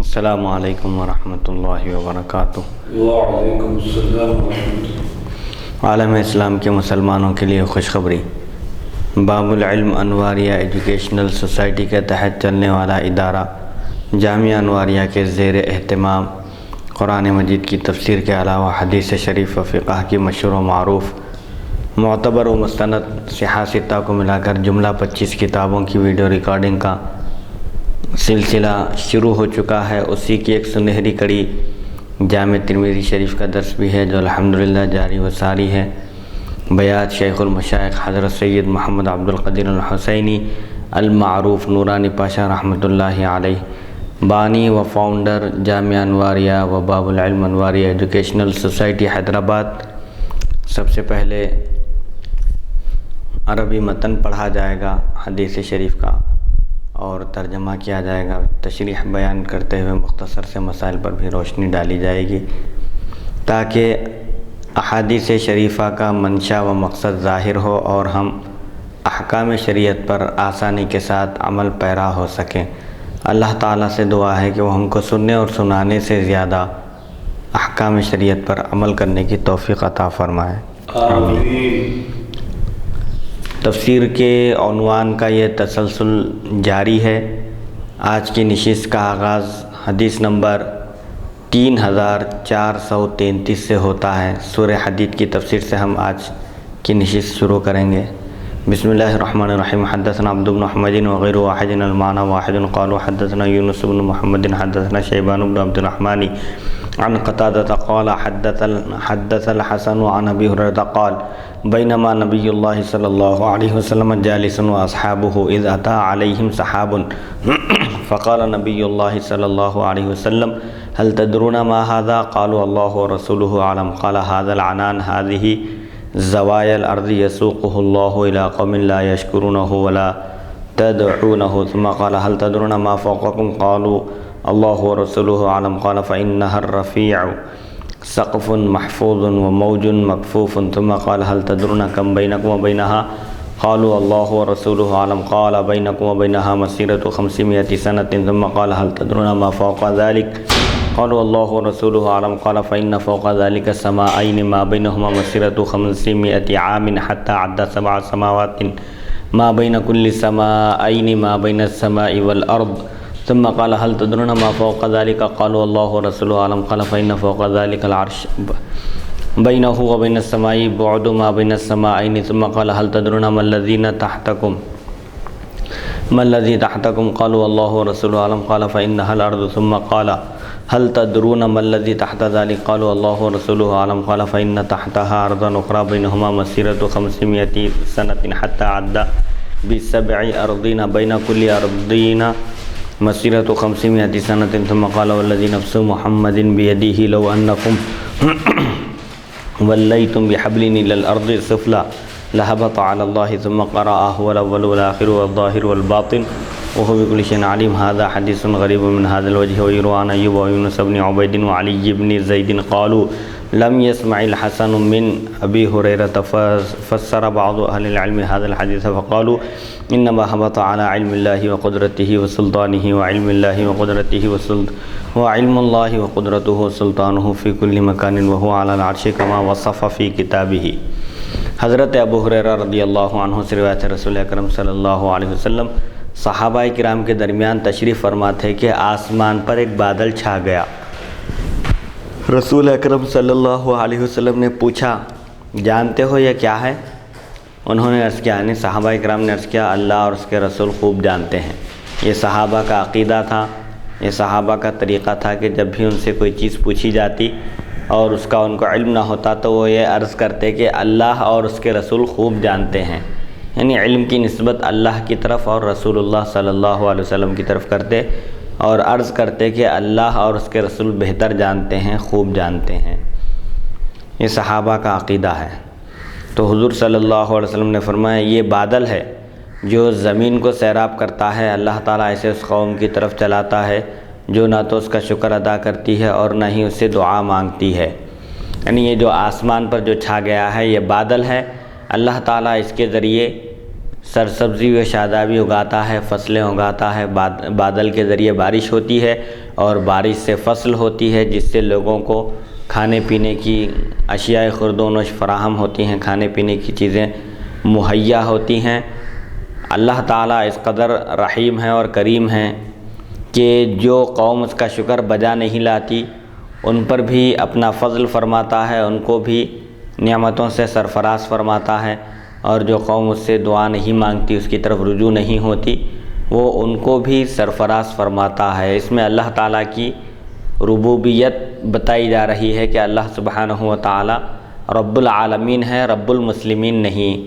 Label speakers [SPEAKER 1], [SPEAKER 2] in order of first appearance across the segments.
[SPEAKER 1] السلام علیکم ورحمۃ اللہ وبرکاتہ۔
[SPEAKER 2] وعلیکم السلام ورحمۃ اللہ۔
[SPEAKER 1] عالم اسلام کے مسلمانوں کے لیے خوشخبری۔ باب العلم انواریہ ایجوکیشنل سوسائٹی کے تحت چلنے والا ادارہ جامعہ انواریہ کے زیر اہتمام قرآن مجید کی تفسیر کے علاوہ حدیث شریف و فقہ کی مشہور و معروف معتبر و مستند صحاح ستہ کو ملا کر جملہ 25 کتابوں کی ویڈیو ریکارڈنگ کا سلسلہ شروع ہو چکا ہے۔ اسی کی ایک سنہری کڑی جامع ترمذی شریف کا درس بھی ہے، جو الحمدللہ جاری و ساری ہے۔ بیات شیخ المشائخ حضرت سید محمد عبد القدیر الحسینی المعروف نورانی پاشا رحمۃ اللہ علیہ، بانی و فاؤنڈر جامعہ انواریہ و باب العلم انواریہ ایجوکیشنل سوسائٹی حیدرآباد۔ سب سے پہلے عربی متن پڑھا جائے گا حدیث شریف کا اور ترجمہ کیا جائے گا۔ تشریح بیان کرتے ہوئے مختصر سے مسائل پر بھی روشنی ڈالی جائے گی تاکہ احادیث شریفہ کا منشا و مقصد ظاہر ہو اور ہم احکام شریعت پر آسانی کے ساتھ عمل پیرا ہو سکیں۔ اللہ تعالیٰ سے دعا ہے کہ وہ ہم کو سننے اور سنانے سے زیادہ احکام شریعت پر عمل کرنے کی توفیق عطا فرمائے۔
[SPEAKER 2] آمین۔
[SPEAKER 1] تفسیر کے عنوان کا یہ تسلسل جاری ہے۔ آج کی نشست کا آغاز حدیث نمبر 3433 سے ہوتا ہے۔ سورہ حدید کی تفسیر سے ہم آج کی نشست شروع کریں گے۔ بسم اللہ الرحمن الرحیم۔ حدثنا عبد بن حمید وغیر واحد المعنى واحد قالوا حدثنا یونس بن محمد حدثنا شیبان بن عبد الرحمن عن قتادة قال حدث الحسن عن ابی ہریرہ قال بینما نبی اللہ صلی اللہ علیہ وسلم جالس واصحابہ اذ اتى علیہم سحاب فقال نبی اللہ صلی اللہ علیہ وسلم هل تدرون ما هذا قالوا الله ورسوله اعلم قال هذا العنان هذه زوايا الارض يسوقه الله الى قوم لا يشكرونه ولا تدعونه ثم قال هل تدرون ما فوقكم قالوا الله ورسوله اعلم قال فانها الرفيع سقف محفوظ وموج مكفوف ثم قال هل تدرون كم بينكم وبينها قالوا الله ورسوله اعلم قال بينكم وبينها مسيرة 500 سنة ثم قال هل تدرون ما فوق ذلك قالوا الله ورسوله اعلم قال فإن فوق ذلك السماءين ما بينهما مسيرة 500 عام حتى عد 7 سماوات ما بين كل سماءين ما بين السماء والأرض ثم قال هل تدرون ما فوق ذلك قالوا الله ورسوله اعلم قال فإن فوق ذلك العرش بينه وبين السماء بعد ما بين السماءين ثم قال هل تدرون ما الذي تحتكم قالوا الله ورسوله اعلم قال فإنها الأرض ثم قال هل تدرون ما الذي تحت ذلك قالوا الله ورسوله اعلم قال فإن تحتها أرضا أخرى بينهما مسيرة 500 سنة حتى عد ب7 أرضين بين كل أرضين مسيرة 500 سنة ثم قال والذي نفس محمد بيده لو أنكم وليتم بحبل إلى الأرض السفلى لهبط على الله ثم قرأ هو الأول والآخر والظاهر والباطن وهو بكل شيء عليم۔ هذا حديث غريب من هذا الوجه ويروى عن أيوب ويونس بن عبيد وعلي بن زيد قالوا لم يسمع الحسن من أبي هريرة فسر بعض أهل العلم هذا الحديث فقالوا إنما هبط على علم الله وقدرته وسلطانه وعلم الله وقدرته وعلم الله وقدرته وسلطانه في كل مكان وهو على العرش كما وصف في كتابه۔ حضرت ابو ہریرہ رضی اللہ عنہ سے روایت ہے، رسول اکرم صلی اللہ علیہ وسلم صحابہ کرام کے درمیان تشریف فرما تھے کہ آسمان پر ایک بادل چھا گیا۔ رسول اکرم صلی اللہ علیہ وسلم نے پوچھا جانتے ہو یہ کیا ہے؟ انہوں نے عرض کیا، یعنی صحابہ کرام نے عرض کیا اللہ اور اس کے رسول خوب جانتے ہیں۔ یہ صحابہ کا عقیدہ تھا، یہ صحابہ کا طریقہ تھا کہ جب بھی ان سے کوئی چیز پوچھی جاتی اور اس کا ان کو علم نہ ہوتا تو وہ یہ عرض کرتے کہ اللہ اور اس کے رسول خوب جانتے ہیں، یعنی علم کی نسبت اللہ کی طرف اور رسول اللہ صلی اللہ علیہ وسلم کی طرف کرتے اور عرض کرتے کہ اللہ اور اس کے رسول بہتر جانتے ہیں، خوب جانتے ہیں۔ یہ صحابہ کا عقیدہ ہے۔ تو حضور صلی اللہ علیہ وسلم نے فرمایا یہ بادل ہے جو زمین کو سیراب کرتا ہے، اللہ تعالیٰ ایسے اس قوم کی طرف چلاتا ہے جو نہ تو اس کا شکر ادا کرتی ہے اور نہ ہی اس سے دعا مانگتی ہے۔ یعنی یہ جو آسمان پر جو چھا گیا ہے یہ بادل ہے، اللہ تعالیٰ اس کے ذریعے سرسبزی و شادابی اگاتا ہے، فصلیں اگاتا ہے، بادل کے ذریعے بارش ہوتی ہے اور بارش سے فصل ہوتی ہے جس سے لوگوں کو کھانے پینے کی اشیاء خورد و نوش فراہم ہوتی ہیں، کھانے پینے کی چیزیں مہیا ہوتی ہیں۔ اللہ تعالیٰ اس قدر رحیم ہے اور کریم ہے کہ جو قوم اس کا شکر بجا نہیں لاتی ان پر بھی اپنا فضل فرماتا ہے، ان کو بھی نعمتوں سے سرفراز فرماتا ہے، اور جو قوم اس سے دعا نہیں مانگتی، اس کی طرف رجوع نہیں ہوتی، وہ ان کو بھی سرفراز فرماتا ہے۔ اس میں اللہ تعالیٰ کی ربوبیت بتائی جا رہی ہے کہ اللہ سبحانہ و تعالیٰ رب العالمین ہے، رب المسلمین نہیں،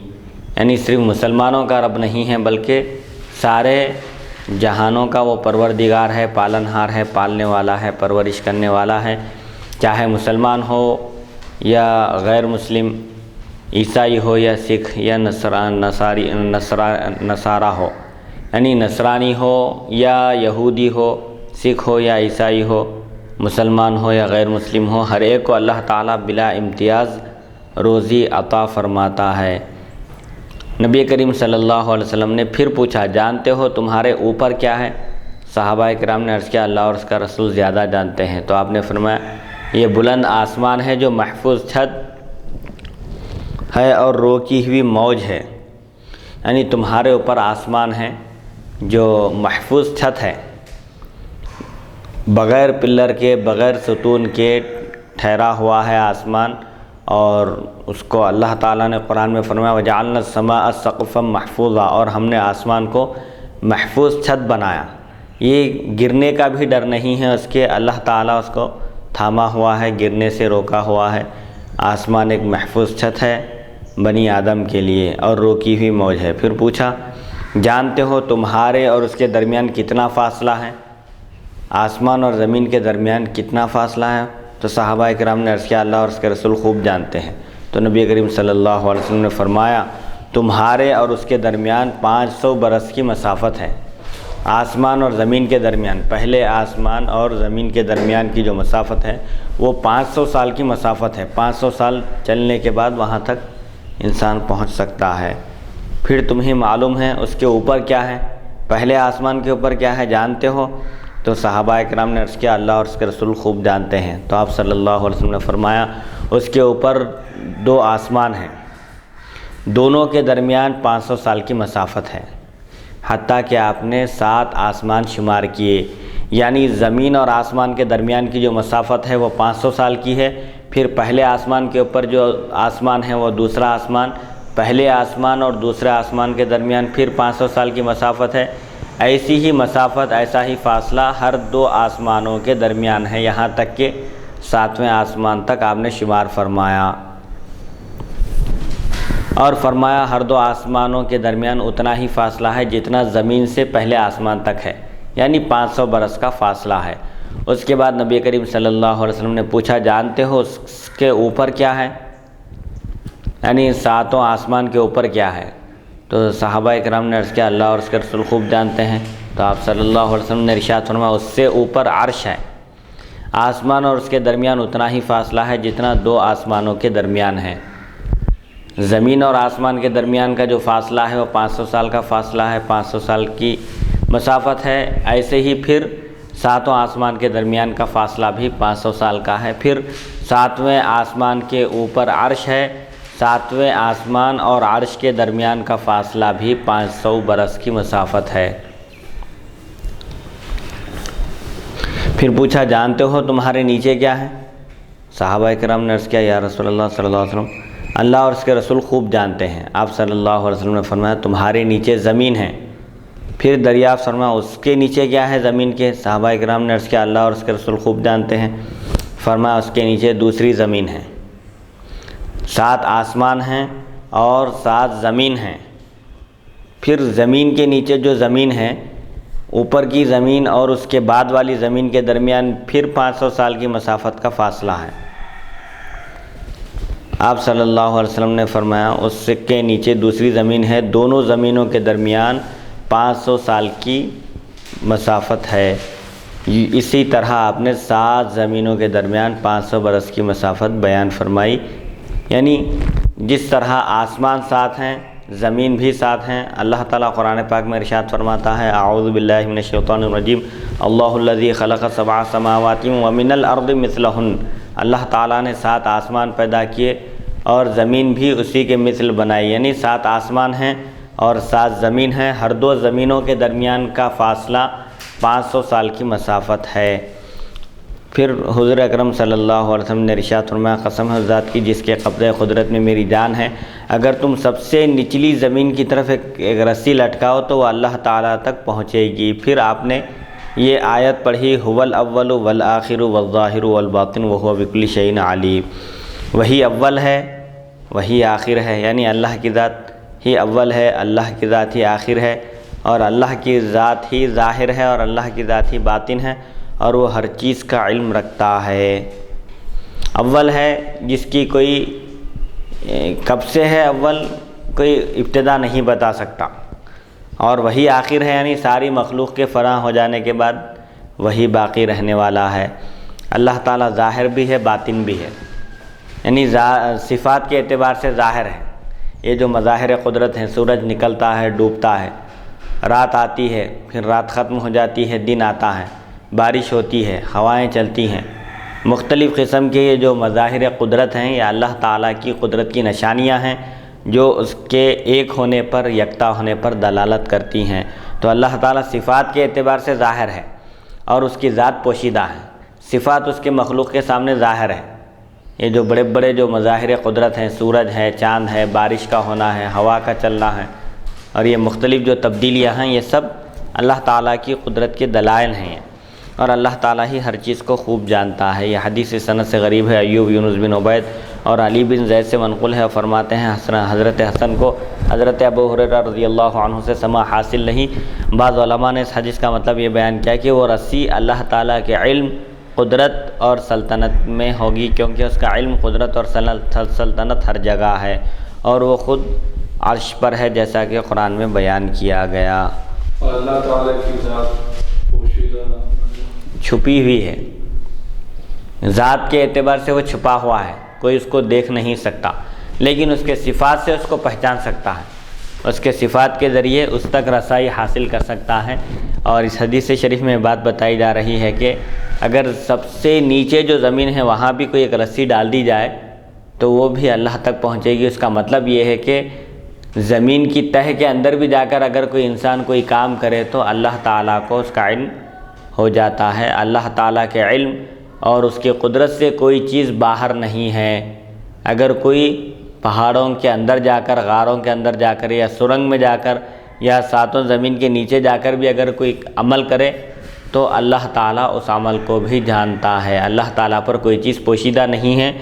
[SPEAKER 1] یعنی صرف مسلمانوں کا رب نہیں ہے بلکہ سارے جہانوں کا وہ پروردگار ہے، پالنہار ہے، پالنے والا ہے، پرورش کرنے والا ہے، چاہے مسلمان ہو یا غیر مسلم، عیسائی ہو یا سکھ یا نصارہ ہو، یعنی نصرانی ہو یا یہودی ہو، سکھ ہو یا عیسائی ہو، مسلمان ہو یا غیر مسلم ہو، ہر ایک کو اللہ تعالیٰ بلا امتیاز روزی عطا فرماتا ہے۔ نبی کریم صلی اللہ علیہ وسلم نے پھر پوچھا، جانتے ہو تمہارے اوپر کیا ہے؟ صحابہ کرام نے عرض کیا، اللہ اور اس کا رسول زیادہ جانتے ہیں۔ تو آپ نے فرمایا، یہ بلند آسمان ہے جو محفوظ چھت ہے اور روکی ہوئی موج ہے، یعنی تمہارے اوپر آسمان ہے جو محفوظ چھت ہے، بغیر پلر کے، بغیر ستون کے ٹھہرا ہوا ہے آسمان، اور اس کو اللہ تعالیٰ نے قرآن میں فرمایا وَجَعَلْنَا السَّمَاءَ سَقْفًا مَحْفُوظًا، اور ہم نے آسمان کو محفوظ چھت بنایا، یہ گرنے کا بھی ڈر نہیں ہے اس کے، اللہ تعالیٰ اس کو تھاما ہوا ہے، گرنے سے روکا ہوا ہے۔ آسمان ایک محفوظ چھت ہے بنی آدم کے لیے اور روکی ہوئی موج ہے۔ پھر پوچھا، جانتے ہو تمہارے اور اس کے درمیان کتنا فاصلہ ہے؟ آسمان اور زمین کے درمیان کتنا فاصلہ ہے؟ تو صحابہ کرام نے عرض کیا، اللہ اور اس کے رسول خوب جانتے ہیں۔ تو نبی کریم صلی اللہ علیہ وسلم نے فرمایا، تمہارے اور اس کے درمیان 500 برس کی مسافت ہے۔ آسمان اور زمین کے درمیان، پہلے آسمان اور زمین کے درمیان کی جو مسافت ہے وہ 500 سال کی مسافت ہے۔ 500 سال چلنے کے بعد وہاں تک انسان پہنچ سکتا ہے۔ پھر تمہیں معلوم ہے اس کے اوپر کیا ہے؟ پہلے آسمان کے اوپر کیا ہے جانتے ہو؟ تو صحابہ کرام نے عرض کیا، اللہ اور اس کے رسول خوب جانتے ہیں۔ تو آپ صلی اللہ علیہ وسلم نے فرمایا، اس کے اوپر 2 آسمان ہیں، دونوں کے درمیان 500 سال کی مسافت ہے، حتیٰ کہ آپ نے 7 آسمان شمار کیے، یعنی زمین اور آسمان کے درمیان کی جو مسافت ہے وہ 500 سال کی ہے۔ پھر پہلے آسمان کے اوپر جو آسمان ہے وہ دوسرا آسمان، پہلے آسمان اور دوسرے آسمان کے درمیان پھر 500 سال کی مسافت ہے۔ ایسی ہی مسافت، ایسا ہی فاصلہ ہر 2 آسمانوں کے درمیان ہے، یہاں تک کہ 7ویں آسمان تک آپ نے شمار فرمایا، اور فرمایا ہر 2 آسمانوں کے درمیان اتنا ہی فاصلہ ہے جتنا زمین سے پہلے آسمان تک ہے، یعنی 500 برس کا فاصلہ ہے۔ اس کے بعد نبی کریم صلی اللہ علیہ وسلم نے پوچھا، جانتے ہو اس کے اوپر کیا ہے؟ یعنی 7 آسمان کے اوپر کیا ہے؟ تو صحابہ کرام نے عرض کیا، اللہ اور اس کے رسول خوب جانتے ہیں۔ تو آپ صلی اللہ علیہ وسلم نے ارشاد فرمایا، اس سے اوپر عرش ہے، آسمان اور اس کے درمیان اتنا ہی فاصلہ ہے جتنا 2 آسمانوں کے درمیان ہے۔ زمین اور آسمان کے درمیان کا جو فاصلہ ہے وہ 500 سال کا فاصلہ ہے، 500 سال کی مسافت ہے۔ ایسے ہی پھر 7 آسمان کے درمیان کا فاصلہ بھی 500 سال کا ہے۔ پھر 7ویں آسمان کے اوپر عرش ہے، 7ویں آسمان اور عرش کے درمیان کا فاصلہ بھی 500 برس کی مسافت ہے۔ پھر پوچھا، جانتے ہو تمہارے نیچے کیا ہے؟ صحابہ کرام نے عرض کیا، یا رسول اللہ صلی اللہ علیہ وسلم، اللہ اور اس کے رسول خوب جانتے ہیں۔ آپ صلی اللہ علیہ وسلم نے فرمایا، تمہارے نیچے زمین ہے۔ پھر دریافت فرمایا، اس کے نیچے کیا ہے زمین کے؟ صحابہ کرام نے عرض کیا، اللہ اور اس کے رسول خوب جانتے ہیں۔ فرمایا، اس کے نیچے دوسری زمین ہے، 7 آسمان ہیں اور 7 زمین ہیں۔ پھر زمین کے نیچے جو زمین ہے، اوپر کی زمین اور اس کے بعد والی زمین کے درمیان پھر 500 سال کی مسافت کا فاصلہ ہے۔ آپ صلی اللہ علیہ وسلم نے فرمایا، اس کے نیچے دوسری زمین ہے، دونوں زمینوں کے درمیان 500 سال کی مسافت ہے۔ اسی طرح آپ نے 7 زمینوں کے درمیان 500 برس کی مسافت بیان فرمائی، یعنی جس طرح آسمان 7 ہیں، زمین بھی ساتھ ہیں۔ اللہ تعالیٰ قرآن پاک میں ارشاد فرماتا ہے اعوذ باللہ من الشیطان الرجیم اللہ الذی خلق سبع سماوات ومن الارض مثلہن، اللہ تعالیٰ نے 7 آسمان پیدا کیے اور زمین بھی اسی کے مثل بنائی، یعنی 7 آسمان ہیں اور 7 زمین ہیں، ہر 2 زمینوں کے درمیان کا فاصلہ 500 سال کی مسافت ہے۔ پھر حضور اکرم صلی اللہ علیہ وسلم نے ارشاد فرمایا قسم ہے ذات کی جس کے قبضہ قدرت میں میری جان ہے، اگر تم سب سے نچلی زمین کی طرف ایک رسی لٹکاؤ تو وہ اللہ تعالیٰ تک پہنچے گی۔ پھر آپ نے یہ آیت پڑھی هو الاول والآخر والظاہر والباطن وهو بكل شيء علیم، وہی اول ہے وہی آخر ہے، یعنی اللہ کی ذات ہی اول ہے، اللہ کی ذات ہی آخر ہے، اور اللہ کی ذات ہی ظاہر ہے اور اللہ کی ذات ہی باطن ہے، اور وہ ہر چیز کا علم رکھتا ہے۔ اول ہے جس کی کوئی کب سے ہے، اول کوئی ابتدا نہیں بتا سکتا، اور وہی آخر ہے، یعنی ساری مخلوق کے فنا ہو جانے کے بعد وہی باقی رہنے والا ہے۔ اللہ تعالیٰ ظاہر بھی ہے باطن بھی ہے، یعنی صفات کے اعتبار سے ظاہر ہے۔ یہ جو مظاہر قدرت ہیں، سورج نکلتا ہے ڈوبتا ہے، رات آتی ہے پھر رات ختم ہو جاتی ہے، دن آتا ہے، بارش ہوتی ہے، ہوائیں چلتی ہیں، مختلف قسم کے یہ جو مظاہر قدرت ہیں یہ اللہ تعالیٰ کی قدرت کی نشانیاں ہیں جو اس کے ایک ہونے پر یکتا ہونے پر دلالت کرتی ہیں۔ تو اللہ تعالیٰ صفات کے اعتبار سے ظاہر ہے اور اس کی ذات پوشیدہ ہے، صفات اس کے مخلوق کے سامنے ظاہر ہے۔ یہ جو بڑے بڑے جو مظاہر قدرت ہیں، سورج ہے، چاند ہے، بارش کا ہونا ہے، ہوا کا چلنا ہے، اور یہ مختلف جو تبدیلیاں ہیں یہ سب اللہ تعالیٰ کی قدرت کے دلائل ہیں، اور اللہ تعالیٰ ہی ہر چیز کو خوب جانتا ہے۔ یہ حدیث سند سے غریب ہے، ایوب یونس بن عبید اور علی بن زید سے منقول ہے، فرماتے ہیں حضرت حسن کو حضرت ابو ہریرہ رضی اللہ عنہ سے سماع حاصل نہیں۔ بعض علماء نے اس حدیث کا مطلب یہ بیان کیا کہ وہ رسی اللہ تعالیٰ کے علم، قدرت اور سلطنت میں ہوگی، کیونکہ اس کا علم، قدرت اور سلطنت ہر جگہ ہے، اور وہ خود عرش پر ہے جیسا کہ قرآن میں بیان کیا گیا۔
[SPEAKER 2] اور اللہ تعالیٰ کی ذات پوشیدہ
[SPEAKER 1] چھپی ہوئی ہے، ذات کے اعتبار سے وہ چھپا ہوا ہے، کوئی اس کو دیکھ نہیں سکتا، لیکن اس کے صفات سے اس کو پہچان سکتا ہے، اس کے صفات کے ذریعے اس تک رسائی حاصل کر سکتا ہے۔ اور اس حدیث شریف میں بات بتائی جا رہی ہے کہ اگر سب سے نیچے جو زمین ہے وہاں بھی کوئی ایک رسی ڈال دی جائے تو وہ بھی اللہ تک پہنچے گی۔ اس کا مطلب یہ ہے کہ زمین کی تہہ کے اندر بھی جا کر اگر کوئی انسان کوئی کام کرے تو اللہ تعالیٰ کو اس کا علم ہو جاتا ہے۔ اللہ تعالیٰ کے علم اور اس کی قدرت سے کوئی چیز باہر نہیں ہے۔ اگر کوئی پہاڑوں کے اندر جا کر، غاروں کے اندر جا کر، یا سرنگ میں جا کر، یا ساتوں زمین کے نیچے جا کر بھی اگر کوئی عمل کرے تو اللہ تعالیٰ اس عمل کو بھی جانتا ہے۔ اللہ تعالیٰ پر کوئی چیز پوشیدہ نہیں ہے،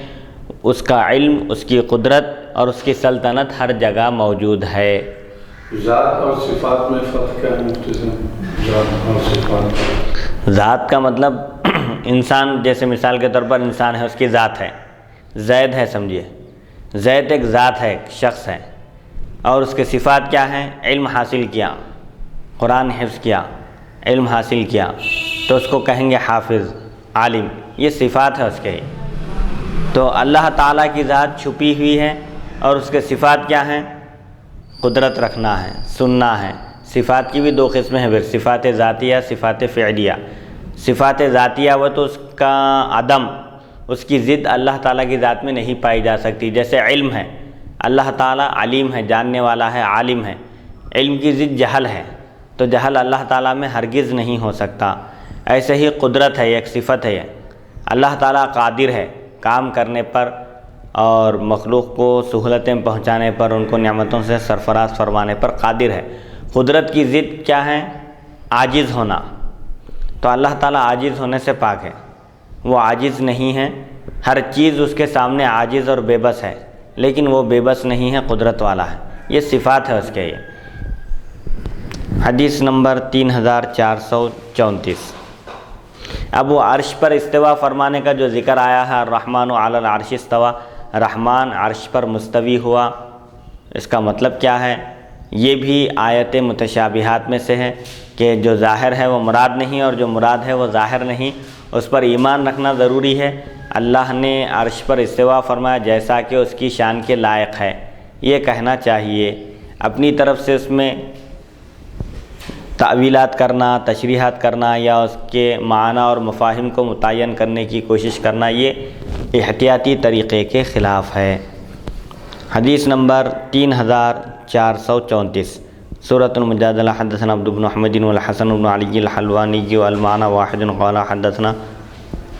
[SPEAKER 1] اس کا علم، اس کی قدرت اور اس کی سلطنت ہر جگہ موجود ہے۔
[SPEAKER 2] ذات اور صفات میں فرق کیا ہے مفتی صاحب؟ ذات اور صفات
[SPEAKER 1] ذات کا مطلب انسان، جیسے مثال کے طور پر انسان ہے، اس کی ذات ہے، زید ہے سمجھیے، زید ایک ذات ہے، ایک شخص ہے، اور اس کے صفات کیا ہیں؟ علم حاصل کیا، قرآن حفظ کیا، علم حاصل کیا، تو اس کو کہیں گے حافظ، عالم، یہ صفات ہے اس کے۔ تو اللہ تعالیٰ کی ذات چھپی ہوئی ہے اور اس کے صفات کیا ہیں؟ قدرت رکھنا ہے، سننا ہے۔ صفات کی بھی 2 قسمیں ہیں، پھر صفات ذاتیہ، صفات فعلیہ۔ صفات ذاتیہ وہ تو اس کا عدم، اس کی ضد اللہ تعالیٰ کی ذات میں نہیں پائی جا سکتی، جیسے علم ہے، اللہ تعالیٰ علیم ہے، جاننے والا ہے، عالم ہے۔ علم کی ضد جہل ہے، تو جہل اللہ تعالیٰ میں ہرگز نہیں ہو سکتا۔ ایسے ہی قدرت ہے، ایک صفت ہے، اللہ تعالیٰ قادر ہے کام کرنے پر اور مخلوق کو سہولتیں پہنچانے پر، ان کو نعمتوں سے سرفراز فرمانے پر قادر ہے۔ قدرت کی ضد کیا ہے؟ عاجز ہونا، تو اللہ تعالیٰ عاجز ہونے سے پاک ہے، وہ عاجز نہیں ہے، ہر چیز اس کے سامنے عاجز اور بے بس ہے، لیکن وہ بے بس نہیں ہے، قدرت والا ہے، یہ صفات ہے اس کے۔ یہ حدیث نمبر 3434۔ اب وہ عرش پر استوا فرمانے کا جو ذکر آیا ہے، الرحمن علی العرش استوا، رحمان عرش پر مستوی ہوا، اس کا مطلب کیا ہے؟ یہ بھی آیت متشابہات میں سے ہے کہ جو ظاہر ہے وہ مراد نہیں، اور جو مراد ہے وہ ظاہر نہیں، اس پر ایمان رکھنا ضروری ہے۔ اللہ نے عرش پر استوا فرمایا جیسا کہ اس کی شان کے لائق ہے، یہ کہنا چاہیے۔ اپنی طرف سے اس میں تعویلات کرنا، تشریحات کرنا یا اس کے معنی اور مفاہیم کو متعین کرنے کی کوشش کرنا، یہ احتیاطی طریقے کے خلاف ہے۔ حدیث نمبر 3434 سورۃ المجادلہ۔ حدثنا عبد بن حمید والحسن بن علی الحلوانی والمعنى واحد قال حدثنا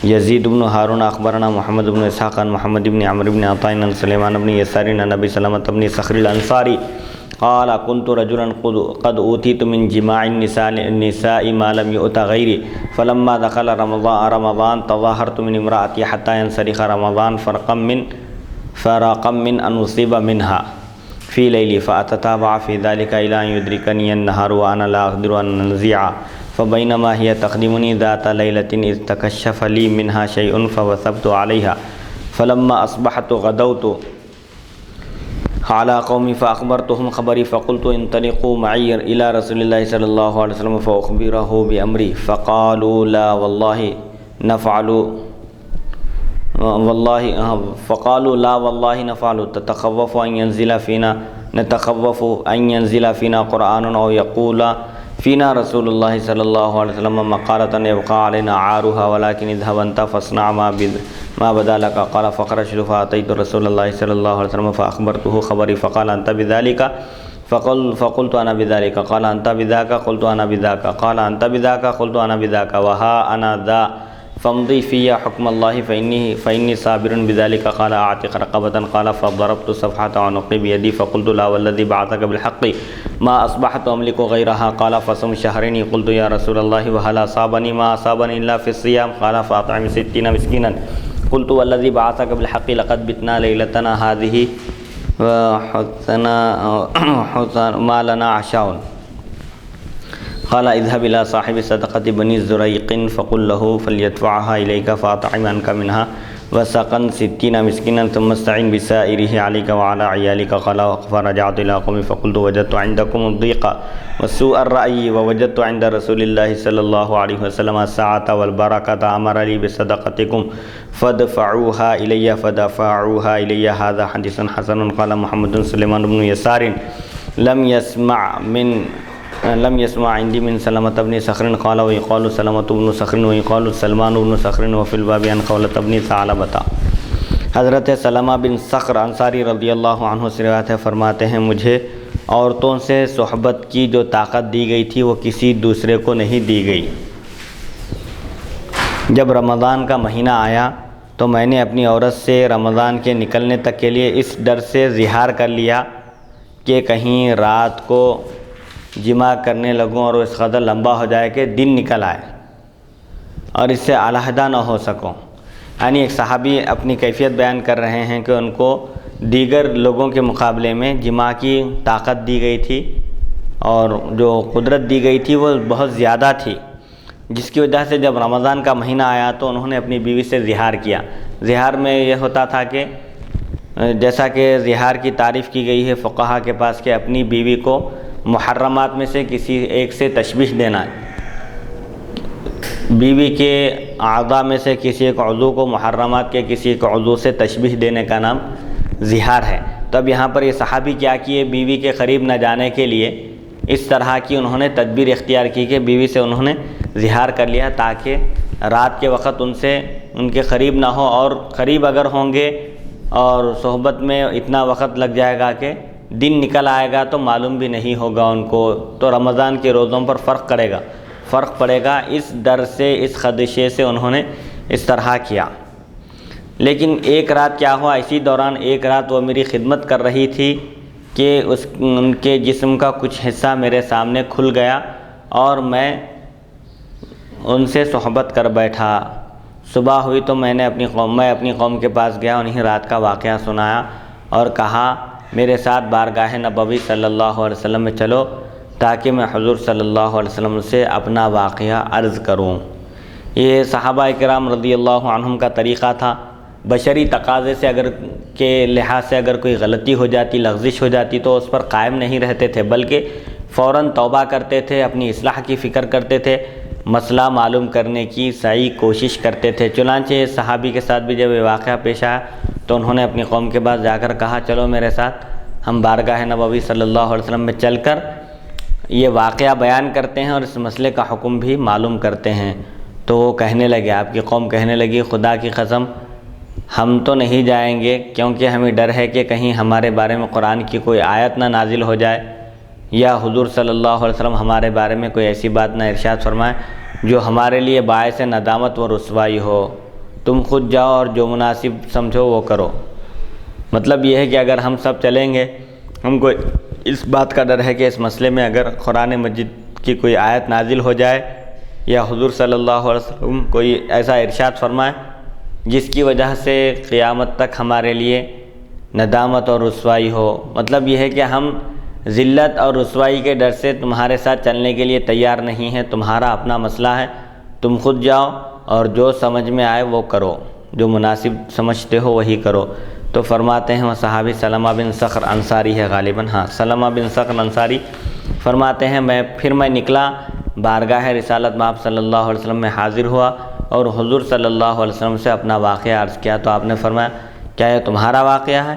[SPEAKER 1] یزید بن ہارون اخبرنا محمد بن اسحاق عن محمد بن عمرو بن عطاء عن سلیمان بن یسار عن ابی سلمۃ بن صخر الانصاری قال كنت رجلا قد اوتیت من جماع النساء ما لم يؤت غيري فلما دخل رمضان تظاهرت من امرأتي حتى ينسلخ رمضان فرقا من ان اصيب منها في ليلي فأتتابع في ذلك إلى أن يدركني النهار وأنا لا أقدر أن أنزع فبينما هي تخدمني ذات ليلة إذ تكشف لي منها شيء فوثبت عليها فلما أصبحت غدوت على قومي فأخبرتهم خبري فقلت انطلقوا معي إلى رسول الله صلى الله عليه وسلم فأخبره بأمري فقالوا لا والله نفعل نتخوف أن ينزل فينا قرآن أو يقول فينا رسول الله صلى الله عليه وسلم مقالة يبقى علينا عارها ولكن اذهب أنت فاصنع ما بدا لك قال فخرجت فأتيت رسول الله صلى الله عليه وسلم فأخبرته خبري فقال أنت بذلك فقلت أنا بذلك قال أنت بذاك قلت أنا بذاك قال أنت بذاك قلت أنا بذاك وها أنا ذا فامضي في حكم الله فإني صابر بذلك قال أعتق رقبة قال فضربت صفحة عنقي بيدي فقلت لا والذي بعثك بالحق ما أصبحت أملك غيرها قال فصم شهرين قلت يا رسول الله وهل أصابني ما أصابني إلا في الصيام قال فأطعم 60 مسكينا قلت والذي بعثك بالحق لقد بتنا ليلتنا هذه وحسنا ما لنا عشاء قال اذهب إلى صاحب صدقة بني زريق فقل له فليدفعها إليك فأطعم عنك منها وسقا 60 مسكينا ثم استعن بسائره عليك وعلى عيالك قال فرجعت إلى قومي فقلت وجدت عندكم الضيق وسوء الرأي ووجدت عند رسول الله صلى الله عليه وسلم الساعة والبركة أمر لي بصدقتكم فدفعوها إلي هذا حديث حسن قال محمد سليمان بن يسار لم يسمع عندي من سلمة بن صخر قال ويقال سلمة بن صخر ويقال سلمان بن صخر وفي الباب عن قولة بن ثعلبة۔ حضرت سلمہ بن صخر انصاری رضی اللہ عنہ سے روایت ہے، فرماتے ہیں مجھے عورتوں سے صحبت کی جو طاقت دی گئی تھی وہ کسی دوسرے کو نہیں دی گئی۔ جب رمضان کا مہینہ آیا تو میں نے اپنی عورت سے رمضان کے نکلنے تک کے لیے اس ڈر سے زہار کر لیا کہ کہیں رات کو جمع کرنے لگوں اور اس قدر لمبا ہو جائے کہ دن نکل آئے اور اس سے علیحدہ نہ ہو سکوں۔ یعنی ایک صحابی اپنی کیفیت بیان کر رہے ہیں کہ ان کو دیگر لوگوں کے مقابلے میں جمع کی طاقت دی گئی تھی اور جو قدرت دی گئی تھی وہ بہت زیادہ تھی، جس کی وجہ سے جب رمضان کا مہینہ آیا تو انہوں نے اپنی بیوی سے زہار کیا۔ زہار میں یہ ہوتا تھا کہ جیسا کہ زہار کی تعریف کی گئی ہے فقہا کے پاس کہ اپنی بیوی کو محرمات میں سے کسی ایک سے تشبیہ دینا ہے، بیوی کے اعضاء میں سے کسی ایک عضو کو محرمات کے کسی ایک عضو سے تشبیہ دینے کا نام زہار ہے۔ تو اب یہاں پر یہ صحابی کیا کیے، بیوی کے قریب نہ جانے کے لیے اس طرح کی انہوں نے تدبیر اختیار کی کہ بیوی سے انہوں نے زہار کر لیا تاکہ رات کے وقت ان کے قریب نہ ہو، اور قریب اگر ہوں گے اور صحبت میں اتنا وقت لگ جائے گا کہ دن نکل آئے گا تو معلوم بھی نہیں ہوگا ان کو، تو رمضان کے روزوں پر فرق پڑے گا۔ اس ڈر سے، اس خدشے سے انہوں نے اس طرح کیا۔ لیکن ایک رات کیا ہوا، اسی دوران ایک رات وہ میری خدمت کر رہی تھی کہ ان کے جسم کا کچھ حصہ میرے سامنے کھل گیا اور میں ان سے صحبت کر بیٹھا۔ صبح ہوئی تو میں اپنی قوم کے پاس گیا، انہیں رات کا واقعہ سنایا اور کہا میرے ساتھ بارگاہ نبوی صلی اللہ علیہ وسلم میں چلو تاکہ میں حضور صلی اللہ علیہ وسلم سے اپنا واقعہ عرض کروں۔ یہ صحابہ کرام رضی اللہ عنہم کا طریقہ تھا۔ بشری تقاضے سے کے لحاظ سے اگر کوئی غلطی ہو جاتی، لغزش ہو جاتی تو اس پر قائم نہیں رہتے تھے، بلکہ فوراً توبہ کرتے تھے، اپنی اصلاح کی فکر کرتے تھے، مسئلہ معلوم کرنے کی سعی کوشش کرتے تھے۔ چنانچہ صحابی کے ساتھ بھی جب یہ واقعہ پیش آیا تو انہوں نے اپنی قوم کے پاس جا کر کہا چلو میرے ساتھ ہم بارگاہ نبوی صلی اللہ علیہ وسلم میں چل کر یہ واقعہ بیان کرتے ہیں اور اس مسئلے کا حکم بھی معلوم کرتے ہیں۔ تو وہ کہنے لگے، آپ کی قوم کہنے لگی، خدا کی قسم ہم تو نہیں جائیں گے، کیونکہ ہمیں ڈر ہے کہ کہیں ہمارے بارے میں قرآن کی کوئی آیت نہ نازل ہو جائے، یا حضور صلی اللہ علیہ وسلم ہمارے بارے میں کوئی ایسی بات نہ ارشاد فرمائے جو ہمارے لیے باعث ندامت و رسوائی ہو۔ تم خود جاؤ اور جو مناسب سمجھو وہ کرو۔ مطلب یہ ہے کہ اگر ہم سب چلیں گے، ہم کو اس بات کا ڈر ہے کہ اس مسئلے میں اگر قرآن مجید کی کوئی آیت نازل ہو جائے یا حضور صلی اللہ علیہ وسلم کوئی ایسا ارشاد فرمائے جس کی وجہ سے قیامت تک ہمارے لیے ندامت اور رسوائی ہو۔ مطلب یہ ہے کہ ہم ذلت اور رسوائی کے ڈر سے تمہارے ساتھ چلنے کے لیے تیار نہیں ہیں، تمہارا اپنا مسئلہ ہے، تم خود جاؤ اور جو سمجھ میں آئے وہ کرو، جو مناسب سمجھتے ہو وہی کرو۔ تو فرماتے ہیں وہ صحابی سلمہ بن صخر انصاری ہے غالباً، سلمہ بن صخر انصاری فرماتے ہیں پھر میں نکلا، بارگاہ رسالت مآب صلی اللہ علیہ وسلم میں حاضر ہوا اور حضور صلی اللہ علیہ وسلم سے اپنا واقعہ عرض کیا۔ تو آپ نے فرمایا کیا یہ تمہارا واقعہ ہے؟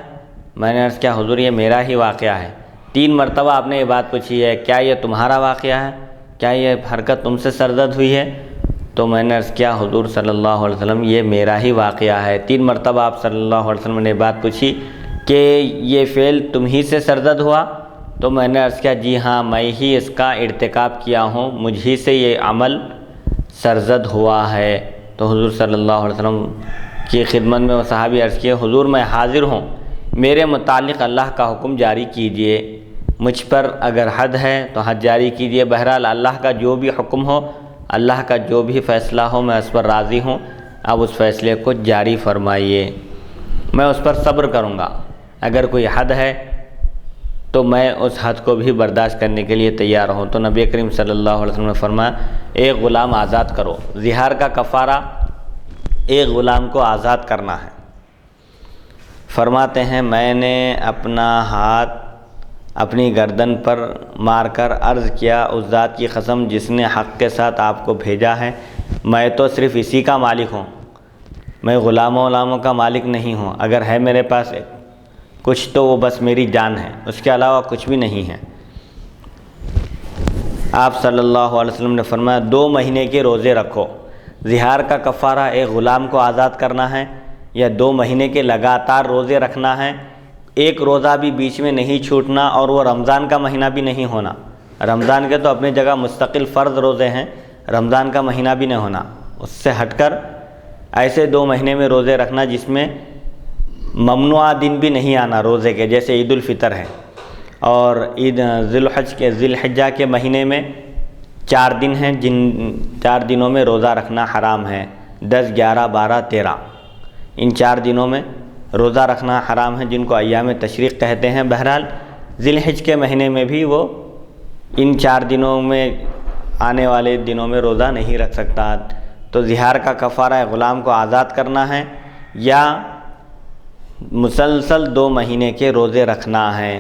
[SPEAKER 1] میں نے عرض کیا حضور یہ میرا ہی واقعہ ہے۔ 3 مرتبہ آپ نے یہ بات پوچھی ہے، کیا یہ تمہارا واقعہ ہے؟ کیا یہ حرکت تم سے سرزد ہوئی ہے؟ تو میں نے عرض کیا حضور صلی اللہ علیہ وسلم یہ میرا ہی واقعہ ہے۔ 3 مرتبہ آپ صلی اللہ علیہ وسلم نے بات پوچھی کہ یہ فعل تم ہی سے سرزد ہوا؟ تو میں نے عرض کیا جی ہاں میں ہی اس کا ارتکاب کیا ہوں، مجھ ہی سے یہ عمل سرزد ہوا ہے۔ تو حضور صلی اللہ علیہ وسلم کی خدمت میں وہ صحابی عرض کیے حضور میں حاضر ہوں، میرے متعلق اللہ کا حکم جاری کیجئے، مجھ پر اگر حد ہے تو حد جاری کیجئے، بہرحال اللہ کا جو بھی حکم ہو، اللہ کا جو بھی فیصلہ ہو میں اس پر راضی ہوں، اب اس فیصلے کو جاری فرمائیے، میں اس پر صبر کروں گا، اگر کوئی حد ہے تو میں اس حد کو بھی برداشت کرنے کے لیے تیار ہوں۔ تو نبی کریم صلی اللہ علیہ وسلم نے فرمایا ایک غلام آزاد کرو، زہار کا کفارہ ایک غلام کو آزاد کرنا ہے۔ فرماتے ہیں میں نے اپنا ہاتھ اپنی گردن پر مار کر عرض کیا اس ذات کی قسم جس نے حق کے ساتھ آپ کو بھیجا ہے، میں تو صرف اسی کا مالک ہوں، میں غلاموں کا مالک نہیں ہوں، اگر ہے میرے پاس کچھ تو وہ بس میری جان ہے، اس کے علاوہ کچھ بھی نہیں ہے۔ آپ صلی اللہ علیہ وسلم نے فرمایا 2 مہینے کے روزے رکھو، زہار کا کفارہ ایک غلام کو آزاد کرنا ہے یا 2 مہینے کے لگاتار روزے رکھنا ہے، ایک روزہ بھی بیچ میں نہیں چھوٹنا، اور وہ رمضان کا مہینہ بھی نہیں ہونا، رمضان کے تو اپنی جگہ مستقل فرض روزے ہیں، رمضان کا مہینہ بھی نہیں ہونا، اس سے ہٹ کر ایسے 2 مہینے میں روزے رکھنا جس میں ممنوعہ دن بھی نہیں آنا روزے کے، جیسے عید الفطر ہے، اور عید ذی الحجہ کے مہینے میں 4 دن ہیں جن 4 دنوں میں روزہ رکھنا حرام ہے، 10، 11، 12، 13، ان 4 دنوں میں روزہ رکھنا حرام ہے جن کو ایام تشریق کہتے ہیں۔ بہرحال ذی الحجہ کے مہینے میں بھی وہ ان 4 دنوں میں آنے والے دنوں میں روزہ نہیں رکھ سکتا۔ تو زہار کا کفارہ غلام کو آزاد کرنا ہے یا مسلسل 2 مہینے کے روزے رکھنا ہے۔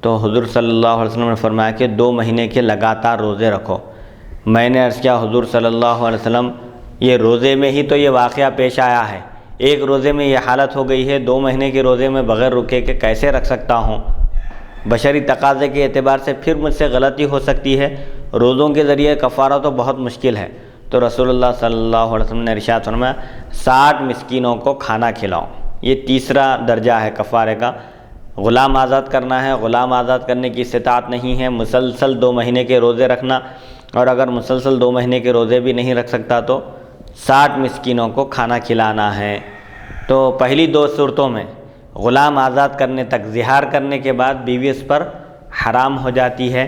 [SPEAKER 1] تو حضور صلی اللہ علیہ وسلم نے فرمایا کہ 2 مہینے کے لگاتار روزے رکھو۔ میں نے عرض کیا حضور صلی اللہ علیہ وسلم یہ روزے میں ہی تو یہ واقعہ پیش آیا ہے، ایک روزے میں یہ حالت ہو گئی ہے، 2 مہینے کے روزے میں بغیر رکے کے کیسے رکھ سکتا ہوں؟ بشری تقاضے کے اعتبار سے پھر مجھ سے غلطی ہو سکتی ہے، روزوں کے ذریعے کفارہ تو بہت مشکل ہے۔ تو رسول اللہ صلی اللہ علیہ وسلم نے ارشاد فرمایا 60 مسکینوں کو کھانا کھلاؤ، یہ تیسرا درجہ ہے کفارے کا۔ غلام آزاد کرنا ہے، غلام آزاد کرنے کی استطاعت نہیں ہے، مسلسل 2 مہینے کے روزے رکھنا، اور اگر مسلسل 2 مہینے کے روزے بھی نہیں رکھ سکتا تو 60 مسکینوں کو کھانا کھلانا ہے۔ تو پہلی 2 صورتوں میں غلام آزاد کرنے تک زہار کرنے کے بعد بیوی اس پر حرام ہو جاتی ہے،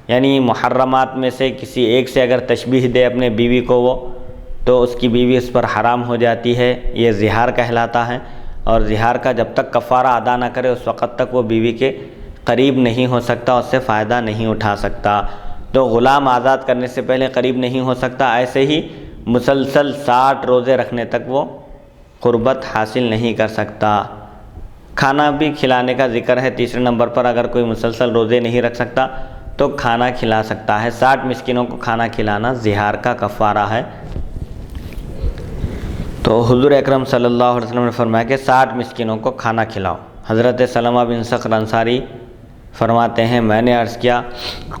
[SPEAKER 1] یعنی محرمات میں سے کسی ایک سے اگر تشبیہ دے اپنے بیوی کو وہ تو اس کی بیوی اس پر حرام ہو جاتی ہے، یہ زہار کہلاتا ہے، اور زہار کا جب تک کفارہ ادا نہ کرے اس وقت تک وہ بیوی کے قریب نہیں ہو سکتا، اس سے فائدہ نہیں اٹھا سکتا۔ تو غلام آزاد کرنے سے پہلے قریب نہیں ہو سکتا، ایسے ہی مسلسل 60 روزے رکھنے تک وہ قربت حاصل نہیں کر سکتا۔ کھانا بھی کھلانے کا ذکر ہے تیسرے نمبر پر، اگر کوئی مسلسل روزے نہیں رکھ سکتا تو کھانا کھلا سکتا ہے۔ 60 مسکینوں کو کھانا کھلانا زہار کا کفارہ ہے۔ تو حضور اکرم صلی اللہ علیہ وسلم نے فرمایا کہ 60 مسکینوں کو کھانا کھلاؤ۔ حضرت سلمہ بن صخر انصاری فرماتے ہیں میں نے عرض کیا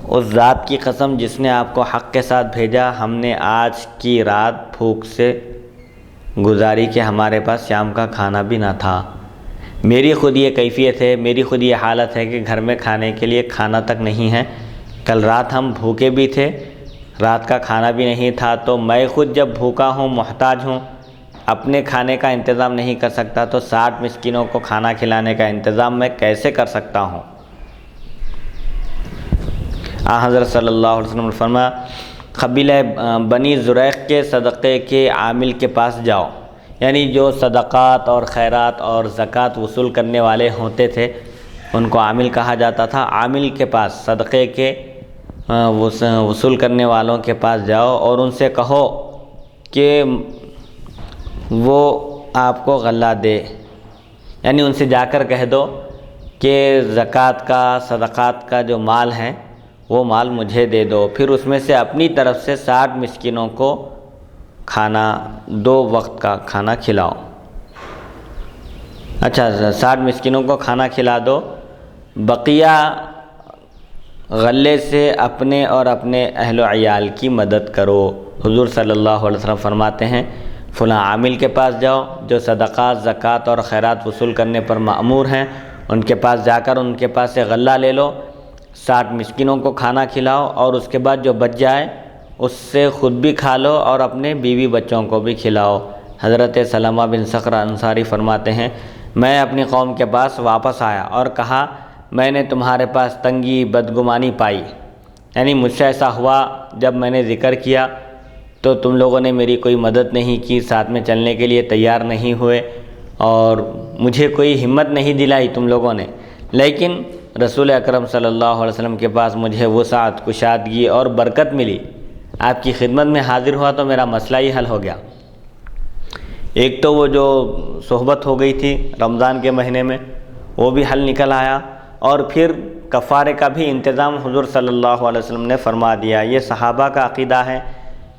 [SPEAKER 1] اس ذات کی قسم جس نے آپ کو حق کے ساتھ بھیجا، ہم نے آج کی رات بھوک سے گزاری کہ ہمارے پاس شام کا کھانا بھی نہ تھا۔ میری خود یہ کیفیت ہے، میری خود یہ حالت ہے کہ گھر میں کھانے کے لیے کھانا تک نہیں ہے۔ کل رات ہم بھوکے بھی تھے، رات کا کھانا بھی نہیں تھا، تو میں خود جب بھوکا ہوں، محتاج ہوں، اپنے کھانے کا انتظام نہیں کر سکتا تو 60 مسکینوں کو کھانا کھلانے کا انتظام میں کیسے کر سکتا ہوں؟ حضرت صلی اللہ علیہ وسلم نے فرمایا قبیلہ بنی زریق کے صدقے کے عامل کے پاس جاؤ، یعنی جو صدقات اور خیرات اور زکوٰۃ وصول کرنے والے ہوتے تھے ان کو عامل کہا جاتا تھا۔ عامل کے پاس، صدقے کے وصول کرنے والوں کے پاس جاؤ اور ان سے کہو کہ وہ آپ کو غلہ دے، یعنی ان سے جا کر کہہ دو کہ زکوٰۃ کا، صدقات کا جو مال ہے وہ مال مجھے دے دو، پھر اس میں سے اپنی طرف سے 60 مسکینوں کو کھانا، 2 وقت کا کھانا کھلاؤ۔ اچھا، 60 مسکینوں کو کھانا کھلا دو، بقیہ غلے سے اپنے اور اپنے اہل و عیال کی مدد کرو۔ حضور صلی اللہ علیہ وسلم فرماتے ہیں فلاں عامل کے پاس جاؤ جو صدقات، زکوٰۃ اور خیرات وصول کرنے پر مأمور ہیں، ان کے پاس جا کر ان کے پاس سے غلہ لے لو، 60 مسکینوں کو کھانا کھلاؤ، اور اس کے بعد جو بچ جائے اس سے خود بھی کھا لو اور اپنے بیوی بچوں کو بھی کھلاؤ۔ حضرت سلمہ بن صخر انصاری فرماتے ہیں میں اپنی قوم کے پاس واپس آیا اور کہا میں نے تمہارے پاس تنگی، بدگمانی پائی، یعنی مجھ سے ایسا ہوا جب میں نے ذکر کیا تو تم لوگوں نے میری کوئی مدد نہیں کی، ساتھ میں چلنے کے لیے تیار نہیں ہوئے اور مجھے کوئی ہمت نہیں دلائی تم لوگوں نے، لیکن رسول اکرم صلی اللہ علیہ وسلم کے پاس مجھے وسعت، کشادگی اور برکت ملی، آپ کی خدمت میں حاضر ہوا تو میرا مسئلہ ہی حل ہو گیا۔ ایک تو وہ جو صحبت ہو گئی تھی رمضان کے مہینے میں وہ بھی حل نکل آیا، اور پھر کفارے کا بھی انتظام حضور صلی اللہ علیہ وسلم نے فرما دیا۔ یہ صحابہ کا عقیدہ ہے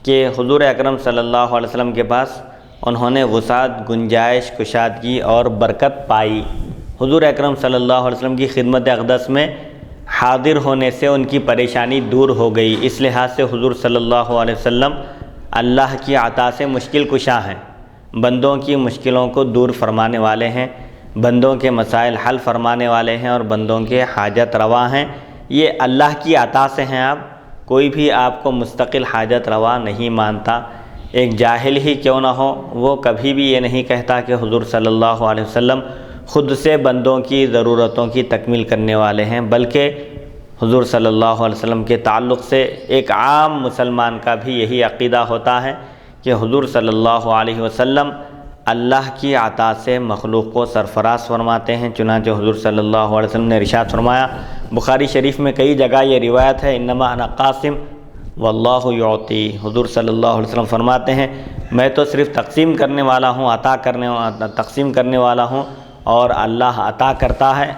[SPEAKER 1] کہ حضور اکرم صلی اللہ علیہ وسلم کے پاس انہوں نے وسعت، گنجائش، کشادگی اور برکت پائی۔ حضور اکرم صلی اللہ علیہ وسلم کی خدمت اقدس میں حاضر ہونے سے ان کی پریشانی دور ہو گئی۔ اس لحاظ سے حضور صلی اللہ علیہ وسلم اللہ کی عطا سے مشکل کشا ہیں، بندوں کی مشکلوں کو دور فرمانے والے ہیں، بندوں کے مسائل حل فرمانے والے ہیں اور بندوں کے حاجت روا ہیں۔ یہ اللہ کی عطا سے ہیں۔ آپ کوئی بھی آپ کو مستقل حاجت روا نہیں مانتا، ایک جاہل ہی کیوں نہ ہو وہ کبھی بھی یہ نہیں کہتا کہ حضور صلی اللہ علیہ وسلم خود سے بندوں کی ضرورتوں کی تکمیل کرنے والے ہیں، بلکہ حضور صلی اللہ علیہ وسلم کے تعلق سے ایک عام مسلمان کا بھی یہی عقیدہ ہوتا ہے کہ حضور صلی اللہ علیہ وسلم اللہ کی عطا سے مخلوق کو سرفراز فرماتے ہیں۔ چنانچہ حضور صلی اللہ علیہ وسلم نے ارشاد فرمایا، بخاری شریف میں کئی جگہ یہ روایت ہے، انما انا قاسم واللہ یعطی۔ حضور صلی اللہ علیہ وسلم فرماتے ہیں میں تو صرف تقسیم کرنے والا ہوں، تقسیم کرنے والا ہوں اور اللہ عطا کرتا ہے۔